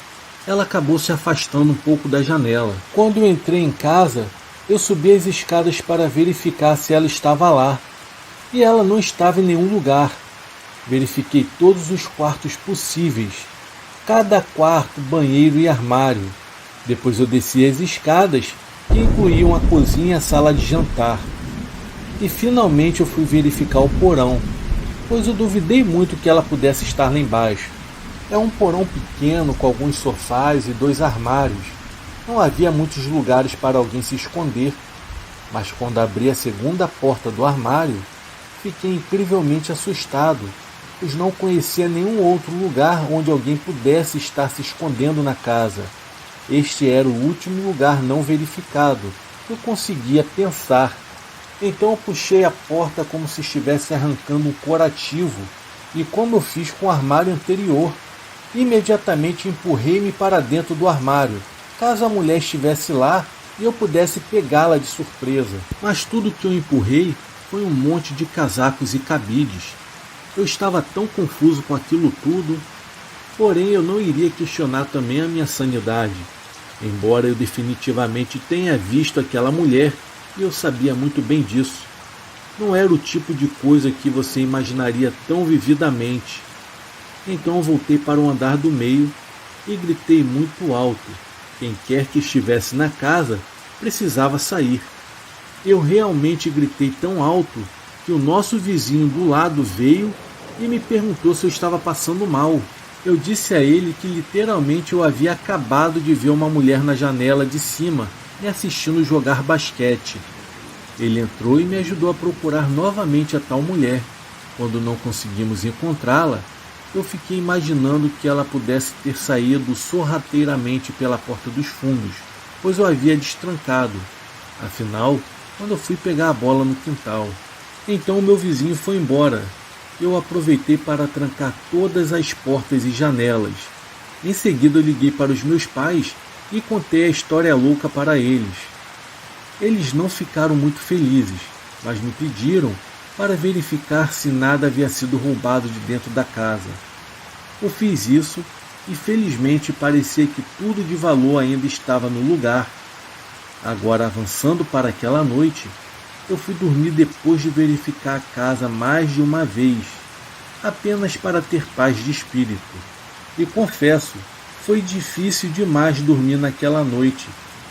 acabou se afastando um pouco da janela. Quando eu entrei em casa, eu subi as escadas para verificar se ela estava lá. E ela não estava em nenhum lugar. Verifiquei todos os quartos possíveis, cada quarto, banheiro e armário. Depois eu desci as escadas, que incluíam a cozinha e a sala de jantar. E finalmente eu fui verificar o porão, pois eu duvidei muito que ela pudesse estar lá embaixo. É um porão pequeno com alguns sofás e 2 armários. Não havia muitos lugares para alguém se esconder, mas quando abri a segunda porta do armário, fiquei incrivelmente assustado, pois não conhecia nenhum outro lugar onde alguém pudesse estar se escondendo na casa. Este era o último lugar não verificado que eu conseguia pensar. Então eu puxei a porta como se estivesse arrancando um curativo, e como eu fiz com o armário anterior, imediatamente empurrei-me para dentro do armário, caso a mulher estivesse lá e eu pudesse pegá-la de surpresa. Mas tudo que eu empurrei foi um monte de casacos e cabides. Eu estava tão confuso com aquilo tudo, porém eu não iria questionar também a minha sanidade. Embora eu definitivamente tenha visto aquela mulher, e eu sabia muito bem disso. Não era o tipo de coisa que você imaginaria tão vividamente. Então eu voltei para o andar do meio e gritei muito alto. Quem quer que estivesse na casa precisava sair. Eu realmente gritei tão alto que o nosso vizinho do lado veio e me perguntou se eu estava passando mal. Eu disse a ele que literalmente eu havia acabado de ver uma mulher na janela de cima me assistindo jogar basquete. Ele entrou e me ajudou a procurar novamente a tal mulher. Quando não conseguimos encontrá-la, eu fiquei imaginando que ela pudesse ter saído sorrateiramente pela porta dos fundos, pois eu havia destrancado. Afinal, quando eu fui pegar a bola no quintal. Então o meu vizinho foi embora. Eu aproveitei para trancar todas as portas e janelas. Em seguida eu liguei para os meus pais e contei a história louca para eles. Eles não ficaram muito felizes, mas me pediram para verificar se nada havia sido roubado de dentro da casa. Eu fiz isso e felizmente parecia que tudo de valor ainda estava no lugar. Agora, avançando para aquela noite, eu fui dormir depois de verificar a casa mais de uma vez, apenas para ter paz de espírito. E confesso, foi difícil demais dormir naquela noite,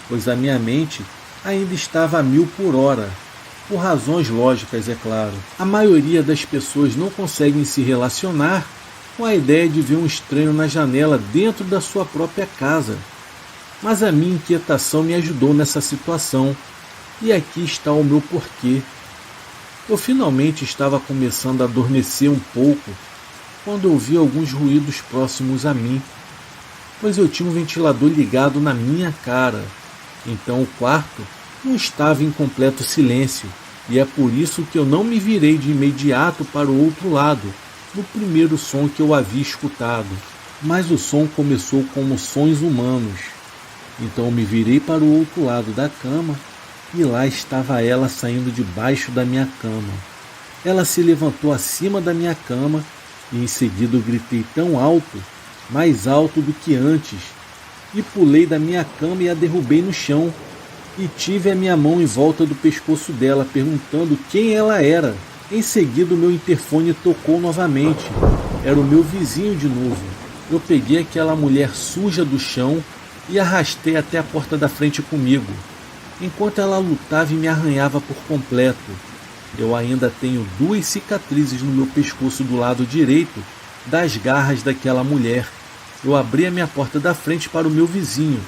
pois a minha mente ainda estava a 1000 por hora. Por razões lógicas, é claro. A maioria das pessoas não conseguem se relacionar com a ideia de ver um estranho na janela dentro da sua própria casa. Mas a minha inquietação me ajudou nessa situação, e aqui está o meu porquê. Eu finalmente estava começando a adormecer um pouco quando ouvi alguns ruídos próximos a mim, pois eu tinha um ventilador ligado na minha cara. Então o quarto não estava em completo silêncio, e é por isso que eu não me virei de imediato para o outro lado, no primeiro som que eu havia escutado. Mas o som começou como sons humanos. Então eu me virei para o outro lado da cama, e lá estava ela saindo debaixo da minha cama. Ela se levantou acima da minha cama, e em seguida eu gritei tão alto, mais alto do que antes, e pulei da minha cama e a derrubei no chão, e tive a minha mão em volta do pescoço dela, perguntando quem ela era. Em seguida o meu interfone tocou novamente. Era o meu vizinho de novo. Eu peguei aquela mulher suja do chão e arrastei até a porta da frente comigo, enquanto ela lutava e me arranhava por completo. Eu ainda tenho 2 cicatrizes no meu pescoço do lado direito das garras daquela mulher. Eu abri a minha porta da frente para o meu vizinho,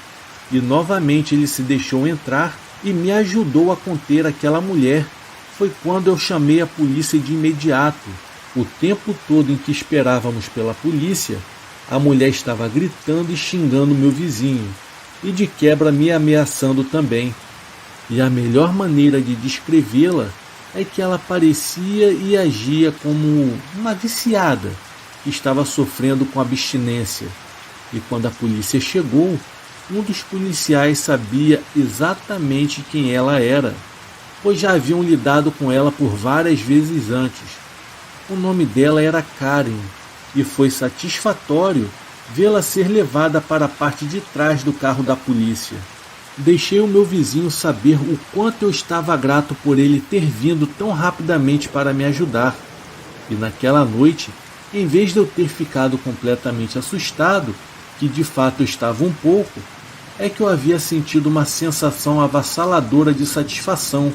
e novamente ele se deixou entrar e me ajudou a conter aquela mulher. Foi quando eu chamei a polícia de imediato. O tempo todo em que esperávamos pela polícia, a mulher estava gritando e xingando meu vizinho, e de quebra me ameaçando também. E a melhor maneira de descrevê-la é que ela parecia e agia como uma viciada que estava sofrendo com abstinência. E quando a polícia chegou, um dos policiais sabia exatamente quem ela era, pois já haviam lidado com ela por várias vezes antes. O nome dela era Karen, e foi satisfatório vê-la ser levada para a parte de trás do carro da polícia. Deixei o meu vizinho saber o quanto eu estava grato por ele ter vindo tão rapidamente para me ajudar. E naquela noite, em vez de eu ter ficado completamente assustado, que de fato eu estava um pouco, é que eu havia sentido uma sensação avassaladora de satisfação,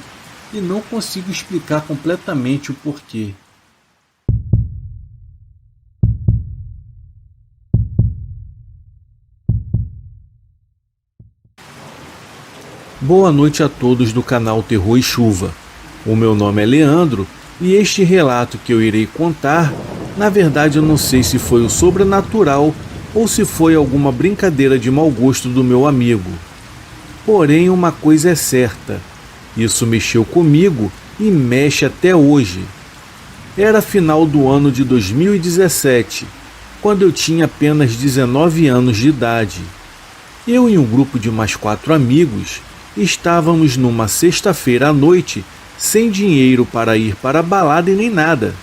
e não consigo explicar completamente o porquê. Boa noite a todos do canal Terror e Chuva. O meu nome é Leandro e este relato que eu irei contar, na verdade eu não sei se foi o sobrenatural ou se foi alguma brincadeira de mau gosto do meu amigo. Porém, uma coisa é certa, isso mexeu comigo e mexe até hoje. Era final do ano de 2017, quando eu tinha apenas 19 anos de idade. Eu e um grupo de mais 4 amigos estávamos numa sexta-feira à noite sem dinheiro para ir para a balada e nem nada.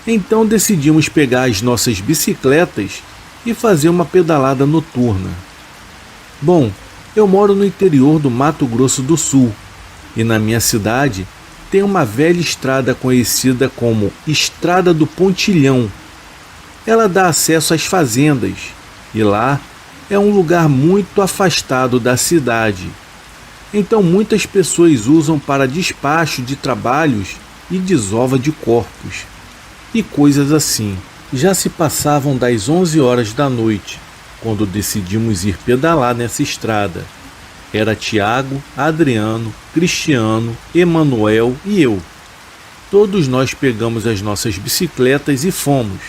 Então decidimos pegar as nossas bicicletas e fazer uma pedalada noturna. Bom, eu moro no interior do Mato Grosso do Sul e na minha cidade tem uma velha estrada conhecida como Estrada do Pontilhão. Ela dá acesso às fazendas e lá é um lugar muito afastado da cidade. Então muitas pessoas usam para despacho de trabalhos e desova de corpos e coisas assim. Já se passavam das 11 horas da noite quando decidimos ir pedalar nessa estrada. Era Tiago, Adriano, Cristiano, Emanuel e eu. Todos nós pegamos as nossas bicicletas e fomos.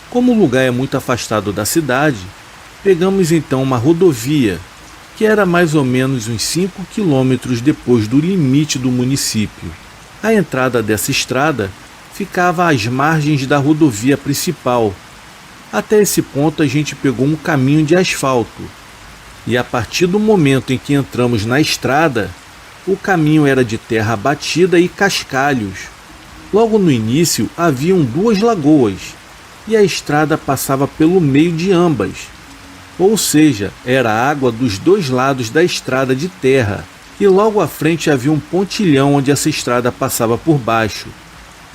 Como o lugar é muito afastado da cidade, pegamos então uma rodovia, que era mais ou menos uns 5 quilômetros depois do limite do município. A entrada dessa estrada ficava às margens da rodovia principal. Até esse ponto a gente pegou um caminho de asfalto. E a partir do momento em que entramos na estrada, o caminho era de terra batida e cascalhos. Logo no início haviam 2 lagoas e a estrada passava pelo meio de ambas. Ou seja, era água dos 2 lados da estrada de terra e logo à frente havia um pontilhão onde essa estrada passava por baixo,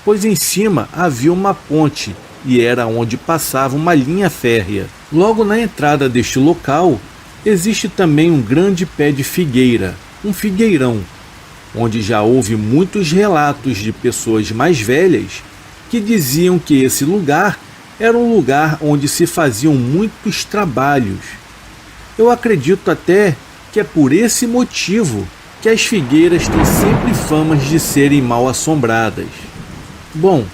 pois em cima havia uma ponte e era onde passava uma linha férrea. Logo na entrada deste local, existe também um grande pé de figueira, um figueirão, onde já houve muitos relatos de pessoas mais velhas que diziam que esse lugar era um lugar onde se faziam muitos trabalhos. Eu acredito até que é por esse motivo que as figueiras têm sempre famas de serem mal assombradas. Bom,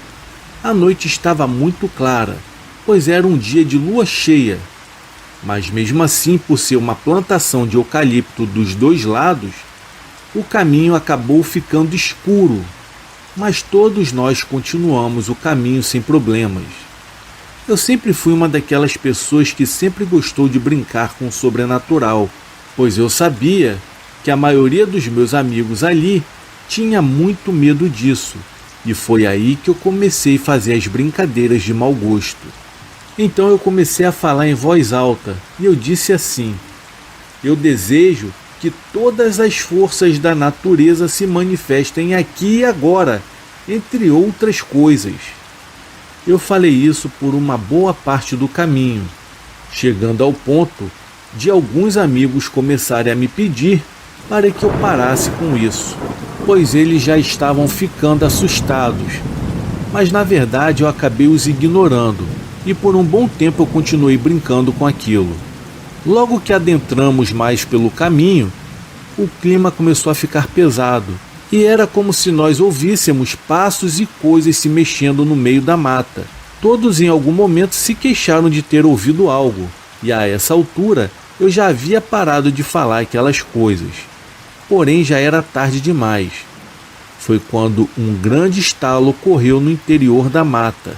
a noite estava muito clara, pois era um dia de lua cheia. Mas mesmo assim, por ser uma plantação de eucalipto dos 2 lados, o caminho acabou ficando escuro. Mas todos nós continuamos o caminho sem problemas. Eu sempre fui uma daquelas pessoas que sempre gostou de brincar com o sobrenatural, pois eu sabia que a maioria dos meus amigos ali tinha muito medo disso, e foi aí que eu comecei a fazer as brincadeiras de mau gosto. Então eu comecei a falar em voz alta e eu disse assim: eu desejo que todas as forças da natureza se manifestem aqui e agora, entre outras coisas. Eu falei isso por uma boa parte do caminho, chegando ao ponto de alguns amigos começarem a me pedir para que eu parasse com isso, pois eles já estavam ficando assustados. Mas na verdade eu acabei os ignorando e por um bom tempo eu continuei brincando com aquilo. Logo que adentramos mais pelo caminho, o clima começou a ficar pesado e era como se nós ouvíssemos passos e coisas se mexendo no meio da mata. Todos em algum momento se queixaram de ter ouvido algo e a essa altura eu já havia parado de falar aquelas coisas. Porém já era tarde demais. Foi quando um grande estalo ocorreu no interior da mata.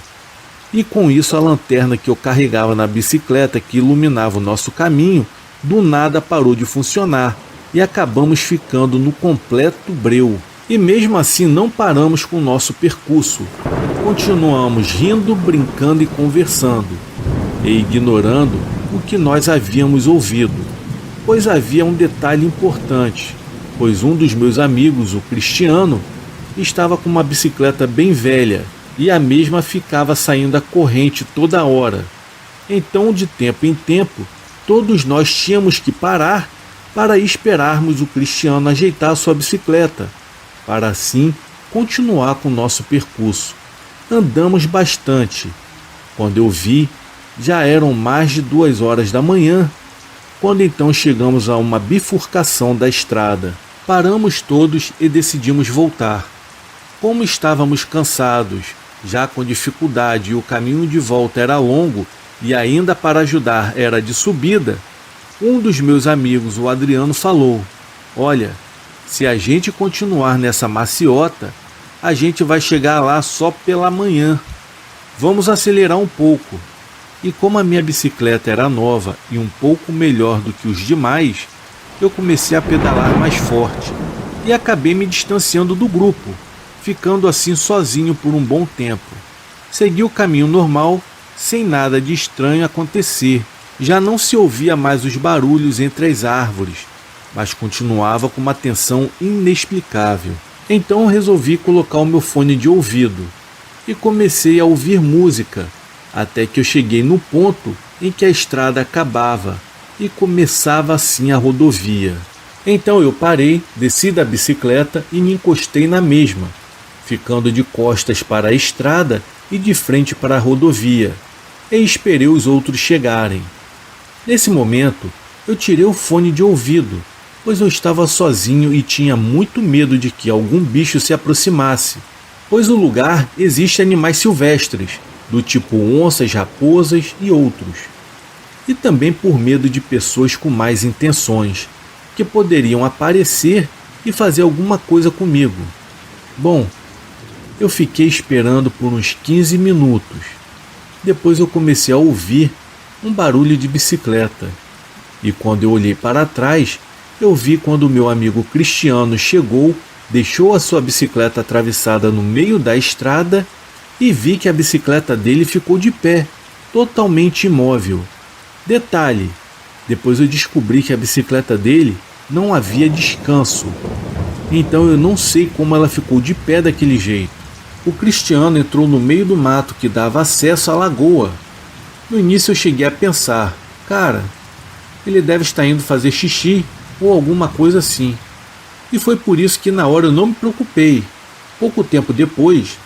E com isso a lanterna que eu carregava na bicicleta que iluminava o nosso caminho, do nada parou de funcionar e acabamos ficando no completo breu. E mesmo assim não paramos com o nosso percurso. Continuamos rindo, brincando e conversando, e ignorando o que nós havíamos ouvido, pois havia um detalhe importante, pois um dos meus amigos, o Cristiano, estava com uma bicicleta bem velha e a mesma ficava saindo a corrente toda hora. Então, de tempo em tempo, todos nós tínhamos que parar para esperarmos o Cristiano ajeitar sua bicicleta, para assim continuar com o nosso percurso. Andamos bastante. Quando eu vi, já eram mais de 2 horas da manhã. quando então chegamos a uma bifurcação da estrada. Paramos todos e decidimos voltar. Como estávamos cansados, já com dificuldade e o caminho de volta era longo e ainda para ajudar era de subida, um dos meus amigos, o Adriano, falou: "Olha, se a gente continuar nessa maciota, a gente vai chegar lá só pela manhã. Vamos acelerar um pouco." E como a minha bicicleta era nova e um pouco melhor do que os demais, eu comecei a pedalar mais forte e acabei me distanciando do grupo, ficando assim sozinho por um bom tempo. Segui o caminho normal, sem nada de estranho acontecer. Já não se ouvia mais os barulhos entre as árvores, mas continuava com uma tensão inexplicável. Então resolvi colocar o meu fone de ouvido e comecei a ouvir música, até que eu cheguei no ponto em que a estrada acabava e começava assim a rodovia. Então eu parei, desci da bicicleta e me encostei na mesma, ficando de costas para a estrada e de frente para a rodovia, e esperei os outros chegarem. Nesse momento, eu tirei o fone de ouvido, pois eu estava sozinho e tinha muito medo de que algum bicho se aproximasse, pois no lugar existem animais silvestres, do tipo onças, raposas e outros. E também por medo de pessoas com más intenções, que poderiam aparecer e fazer alguma coisa comigo. Bom, eu fiquei esperando por uns 15 minutos. Depois eu comecei a ouvir um barulho de bicicleta. E quando eu olhei para trás, eu vi quando o meu amigo Cristiano chegou, deixou a sua bicicleta atravessada no meio da estrada e vi que a bicicleta dele ficou de pé, totalmente imóvel. Detalhe, depois eu descobri que a bicicleta dele não havia descanso. Então eu não sei como ela ficou de pé daquele jeito. O Cristiano entrou no meio do mato que dava acesso à lagoa. No início eu cheguei a pensar, cara, ele deve estar indo fazer xixi ou alguma coisa assim. E foi por isso que na hora eu não me preocupei. Pouco tempo depois,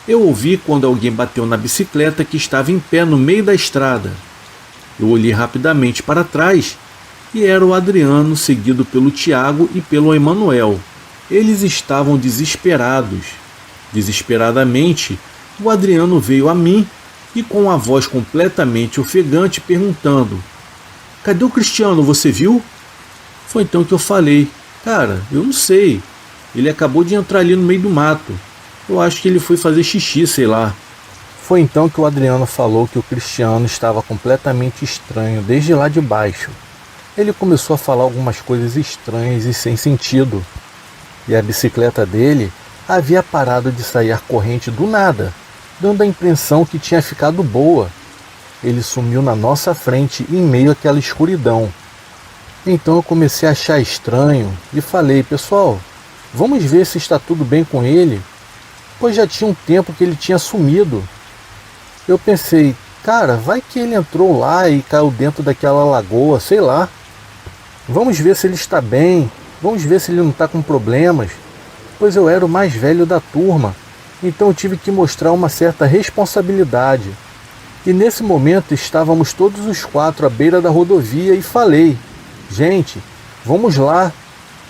eu ouvi quando alguém bateu na bicicleta que estava em pé no meio da estrada. Eu olhei rapidamente para trás e era o Adriano, seguido pelo Tiago e pelo Emanuel. Eles estavam desesperados. Desesperadamente, o Adriano veio a mim e com a voz completamente ofegante perguntando: "Cadê o Cristiano, você viu?" Foi então que eu falei: "Cara, eu não sei. Ele acabou de entrar ali no meio do mato. Eu acho que ele foi fazer xixi, sei lá." Foi então que o Adriano falou que o Cristiano estava completamente estranho desde lá de baixo. Ele começou a falar algumas coisas estranhas e sem sentido. E a bicicleta dele havia parado de sair corrente do nada, dando a impressão que tinha ficado boa. Ele sumiu na nossa frente em meio àquela escuridão. Então eu comecei a achar estranho e falei: "Pessoal, vamos ver se está tudo bem com ele", pois já tinha um tempo que ele tinha sumido. Eu pensei, cara, vai que ele entrou lá e caiu dentro daquela lagoa, sei lá. Vamos ver se ele está bem, vamos ver se ele não está com problemas, pois eu era o mais velho da turma, então eu tive que mostrar uma certa responsabilidade. E nesse momento estávamos todos os quatro à beira da rodovia e falei: "Gente, vamos lá."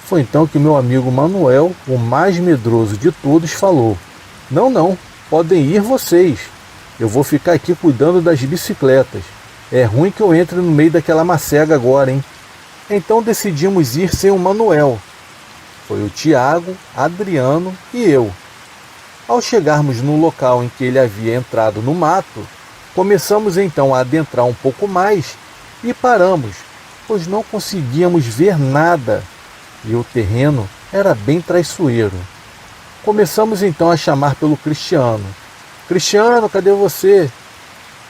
Foi então que meu amigo Manuel, o mais medroso de todos, falou: Não, podem ir vocês. Eu vou ficar aqui cuidando das bicicletas. É ruim que eu entre no meio daquela macega agora, hein?" Então decidimos ir sem o Manuel. Foi o Tiago, Adriano e eu. Ao chegarmos no local em que ele havia entrado no mato, começamos então a adentrar um pouco mais e paramos, pois não conseguíamos ver nada e o terreno era bem traiçoeiro. Começamos então a chamar pelo Cristiano. "Cristiano, cadê você?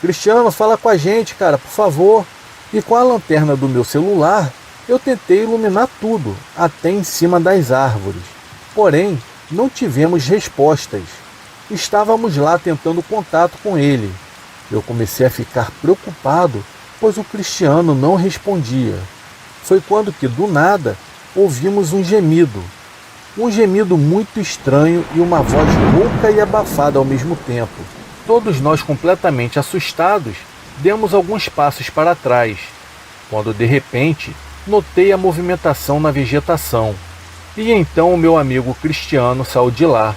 Cristiano, fala com a gente, cara, por favor." E com a lanterna do meu celular, eu tentei iluminar tudo, até em cima das árvores. Porém, não tivemos respostas. Estávamos lá tentando contato com ele. Eu comecei a ficar preocupado, pois o Cristiano não respondia. Foi quando que, do nada, ouvimos um gemido. Um gemido muito estranho e uma voz rouca e abafada ao mesmo tempo. Todos nós completamente assustados, demos alguns passos para trás, quando de repente notei a movimentação na vegetação. E então o meu amigo Cristiano saiu de lá.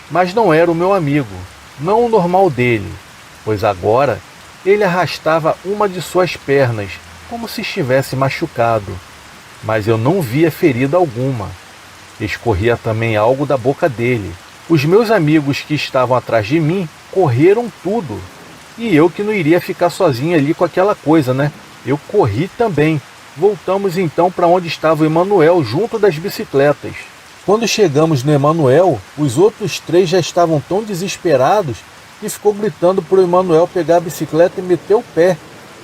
Mas não era o meu amigo, não o normal dele, pois agora ele arrastava uma de suas pernas, como se estivesse machucado. Mas eu não via ferida alguma. Escorria também algo da boca dele. Os meus amigos que estavam atrás de mim correram tudo. E eu que não iria ficar sozinho ali com aquela coisa, né? Eu corri também. Voltamos então para onde estava o Emanuel, junto das bicicletas. Quando chegamos no Emanuel, os outros 3 já estavam tão desesperados que ficou gritando para o Emanuel pegar a bicicleta e meter o pé,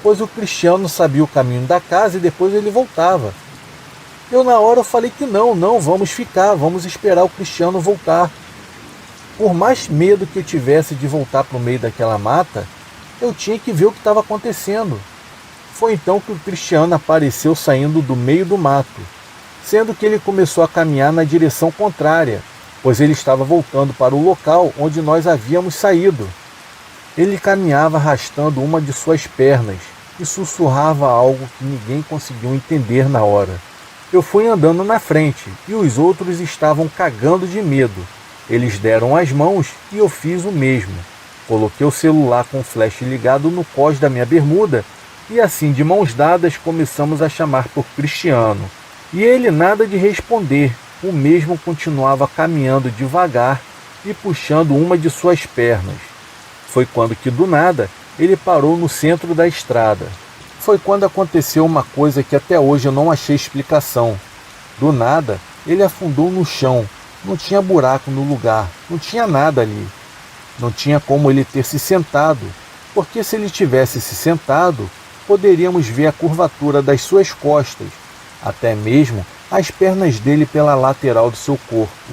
pois o Cristiano sabia o caminho da casa e depois ele voltava. Eu na hora falei que não, vamos ficar, vamos esperar o Cristiano voltar. Por mais medo que eu tivesse de voltar para o meio daquela mata, eu tinha que ver o que estava acontecendo. Foi então que o Cristiano apareceu saindo do meio do mato, sendo que ele começou a caminhar na direção contrária, pois ele estava voltando para o local onde nós havíamos saído. Ele caminhava arrastando uma de suas pernas e sussurrava algo que ninguém conseguiu entender na hora. Eu fui andando na frente e os outros estavam cagando de medo. Eles deram as mãos e eu fiz o mesmo. Coloquei o celular com o flash ligado no cós da minha bermuda e assim, de mãos dadas, começamos a chamar por Cristiano. E ele nada de responder, o mesmo continuava caminhando devagar e puxando uma de suas pernas. Foi quando que, do nada, ele parou no centro da estrada. Foi quando aconteceu uma coisa que até hoje eu não achei explicação. Do nada, ele afundou no chão. Não tinha buraco no lugar, não tinha nada ali. Não tinha como ele ter se sentado, porque se ele tivesse se sentado, poderíamos ver a curvatura das suas costas, até mesmo as pernas dele pela lateral do seu corpo.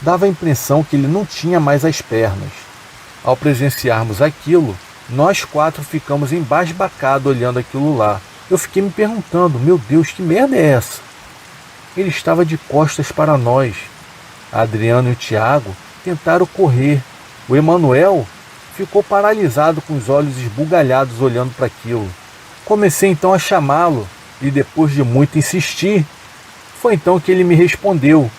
Dava a impressão que ele não tinha mais as pernas. Ao presenciarmos aquilo, nós 4 ficamos embasbacados olhando aquilo lá. Eu fiquei me perguntando, meu Deus, que merda é essa? Ele estava de costas para nós. A Adriano e o Tiago tentaram correr. O Emanuel ficou paralisado com os olhos esbugalhados olhando para aquilo. Comecei então a chamá-lo e depois de muito insistir, foi então que ele me respondeu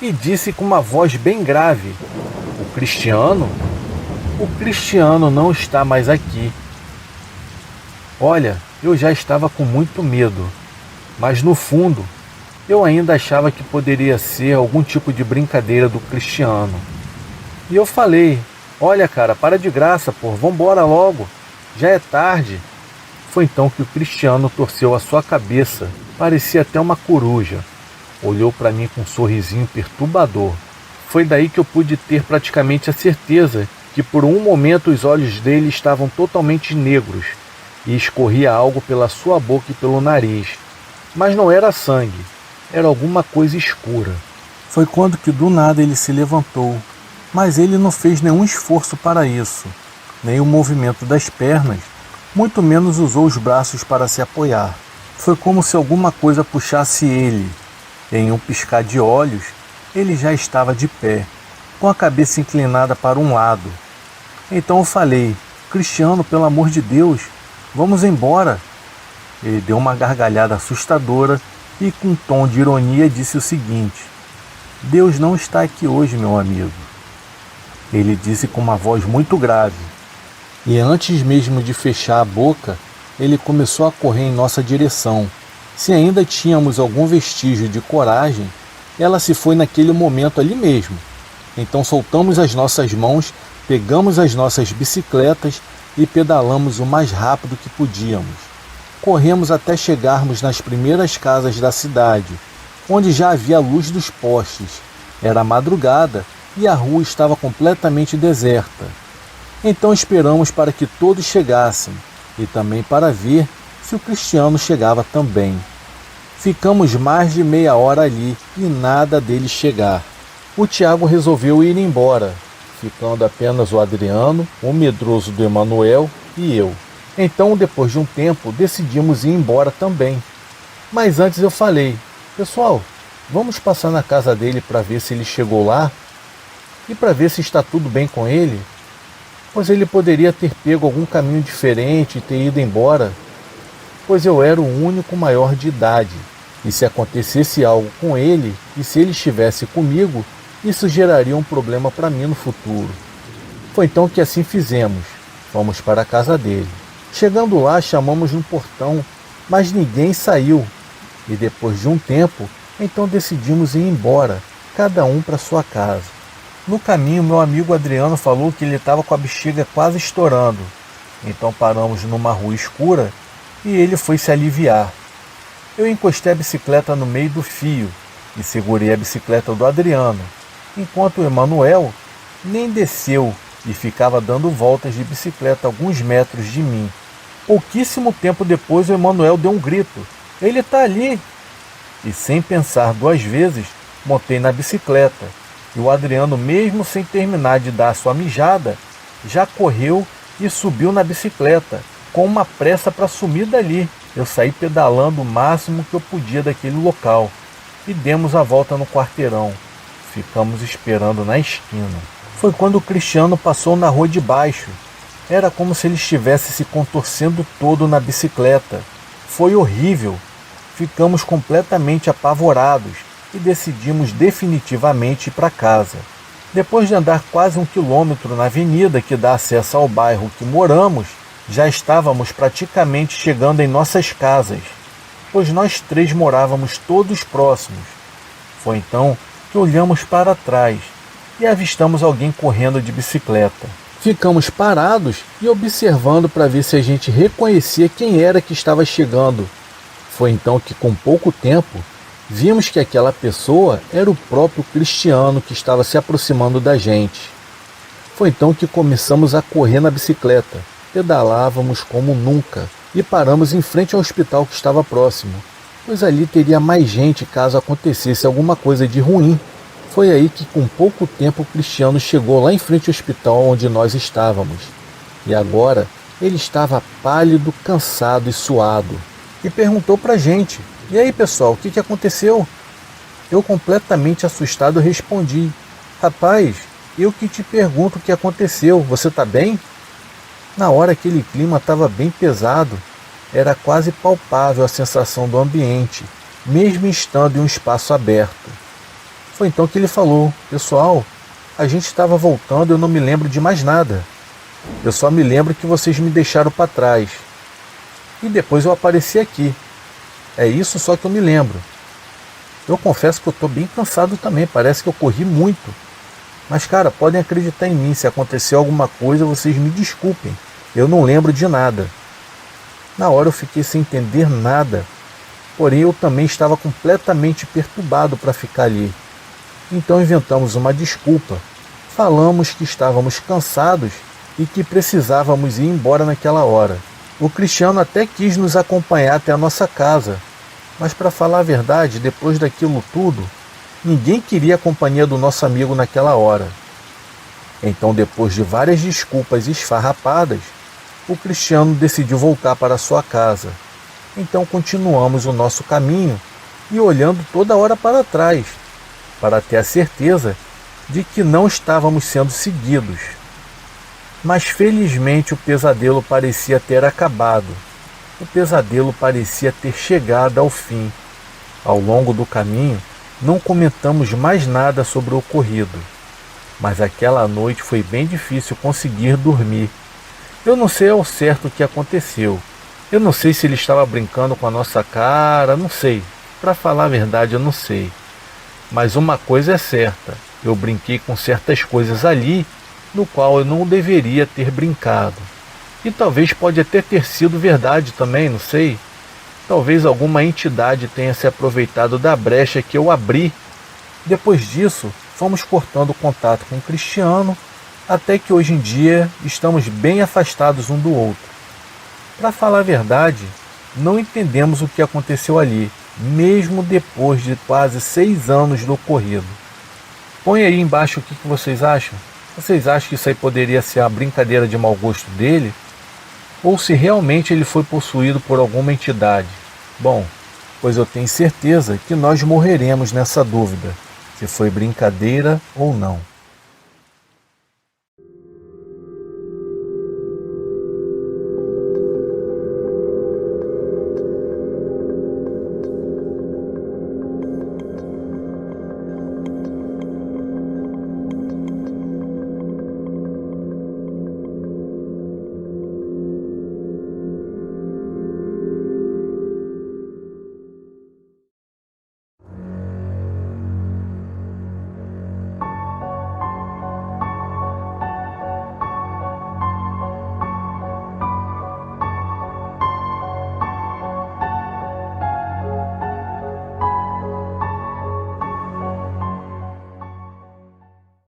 e disse com uma voz bem grave: "O Cristiano? O Cristiano não está mais aqui." Olha, eu já estava com muito medo, mas no fundo eu ainda achava que poderia ser algum tipo de brincadeira do Cristiano. E eu falei: "Olha, cara, para de graça, pô, vambora logo, já é tarde." Foi então que o Cristiano torceu a sua cabeça, parecia até uma coruja. Olhou para mim com um sorrisinho perturbador. Foi daí que eu pude ter praticamente a certeza que por um momento os olhos dele estavam totalmente negros e escorria algo pela sua boca e pelo nariz. Mas não era sangue, era alguma coisa escura. Foi quando que do nada ele se levantou, mas ele não fez nenhum esforço para isso, nem o movimento das pernas, muito menos usou os braços para se apoiar. Foi como se alguma coisa puxasse ele. Em um piscar de olhos, ele já estava de pé, com a cabeça inclinada para um lado. Então eu falei: "Cristiano, pelo amor de Deus, vamos embora." Ele deu uma gargalhada assustadora e com um tom de ironia disse o seguinte: "Deus não está aqui hoje, meu amigo." Ele disse com uma voz muito grave. E antes mesmo de fechar a boca, ele começou a correr em nossa direção. Se ainda tínhamos algum vestígio de coragem, ela se foi naquele momento ali mesmo. Então soltamos as nossas mãos, pegamos as nossas bicicletas e pedalamos o mais rápido que podíamos. Corremos até chegarmos nas primeiras casas da cidade, onde já havia a luz dos postes. Era madrugada e a rua estava completamente deserta. Então esperamos para que todos chegassem e também para ver se o Cristiano chegava também. Ficamos mais de meia hora ali e nada dele chegar. O Tiago resolveu ir embora, ficando apenas o Adriano, o medroso do Emanuel e eu. Então, depois de um tempo, decidimos ir embora também. Mas antes eu falei: "Pessoal, vamos passar na casa dele para ver se ele chegou lá e para ver se está tudo bem com ele, pois ele poderia ter pego algum caminho diferente e ter ido embora. pois eu era o único maior de idade, e se acontecesse algo com ele, e se ele estivesse comigo, isso geraria um problema para mim no futuro. Foi então que assim fizemos. Fomos para a casa dele. Chegando lá, chamamos no portão, mas ninguém saiu. E depois de um tempo, então decidimos ir embora, cada um para sua casa. No caminho, meu amigo Adriano falou que ele estava com a bexiga quase estourando. Então paramos numa rua escura e ele foi se aliviar. Eu encostei a bicicleta no meio do fio e segurei a bicicleta do Adriano, enquanto o Emanuel nem desceu e ficava dando voltas de bicicleta a alguns metros de mim. Pouquíssimo tempo depois, o Emanuel deu um grito: "Ele está ali!" E sem pensar duas vezes, montei na bicicleta. E o Adriano, mesmo sem terminar de dar sua mijada, já correu e subiu na bicicleta, com uma pressa para sumir dali. Eu saí pedalando o máximo que eu podia daquele local e demos a volta no quarteirão. Ficamos esperando na esquina. Foi quando o Cristiano passou na rua de baixo. Era como se ele estivesse se contorcendo todo na bicicleta. Foi horrível. Ficamos completamente apavorados e decidimos definitivamente ir para casa. Depois de andar quase 1 quilômetro na avenida que dá acesso ao bairro que moramos, já estávamos praticamente chegando em nossas casas, pois nós três morávamos todos próximos. Foi então que olhamos para trás e avistamos alguém correndo de bicicleta. Ficamos parados e observando para ver se a gente reconhecia quem era que estava chegando. Foi então que, com pouco tempo, vimos que aquela pessoa era o próprio Cristiano que estava se aproximando da gente. Foi então que começamos a correr na bicicleta. Pedalávamos como nunca e paramos em frente ao hospital que estava próximo, pois ali teria mais gente caso acontecesse alguma coisa de ruim. Foi aí que, com pouco tempo, o Cristiano chegou lá em frente ao hospital onde nós estávamos. E agora ele estava pálido, cansado e suado. E perguntou pra gente: "E aí, pessoal, o que aconteceu?" Eu, completamente assustado, respondi: "Rapaz, eu que te pergunto o que aconteceu, você tá bem?" Na hora aquele clima estava bem pesado, era quase palpável a sensação do ambiente, mesmo estando em um espaço aberto. Foi então que ele falou: "Pessoal, a gente estava voltando e eu não me lembro de mais nada. Eu só me lembro que vocês me deixaram para trás. E depois eu apareci aqui. É isso só que eu me lembro. Eu confesso que eu estou bem cansado também, parece que eu corri muito. Mas, cara, podem acreditar em mim, se aconteceu alguma coisa, vocês me desculpem. Eu não lembro de nada." Na hora eu fiquei sem entender nada, porém eu também estava completamente perturbado para ficar ali. Então inventamos uma desculpa. Falamos que estávamos cansados e que precisávamos ir embora naquela hora. O Cristiano até quis nos acompanhar até a nossa casa, mas, para falar a verdade, depois daquilo tudo, ninguém queria a companhia do nosso amigo naquela hora. Então, depois de várias desculpas esfarrapadas, o Cristiano decidiu voltar para sua casa. Então continuamos o nosso caminho e olhando toda hora para trás, para ter a certeza de que não estávamos sendo seguidos. Mas felizmente o pesadelo parecia ter acabado. O pesadelo parecia ter chegado ao fim. Ao longo do caminho, não comentamos mais nada sobre o ocorrido. Mas aquela noite foi bem difícil conseguir dormir. Eu não sei ao certo o que aconteceu. Eu não sei se ele estava brincando com a nossa cara, não sei. Para falar a verdade, eu não sei. Mas uma coisa é certa, eu brinquei com certas coisas ali, no qual eu não deveria ter brincado. E talvez pode até ter sido verdade também, não sei. Talvez alguma entidade tenha se aproveitado da brecha que eu abri. Depois disso, fomos cortando o contato com o Cristiano, até que hoje em dia estamos bem afastados um do outro. Para falar a verdade, não entendemos o que aconteceu ali, mesmo depois de quase 6 anos do ocorrido. Põe aí embaixo o que vocês acham. Vocês acham que isso aí poderia ser uma brincadeira de mau gosto dele? Ou se realmente ele foi possuído por alguma entidade? Bom, pois eu tenho certeza que nós morreremos nessa dúvida, se foi brincadeira ou não.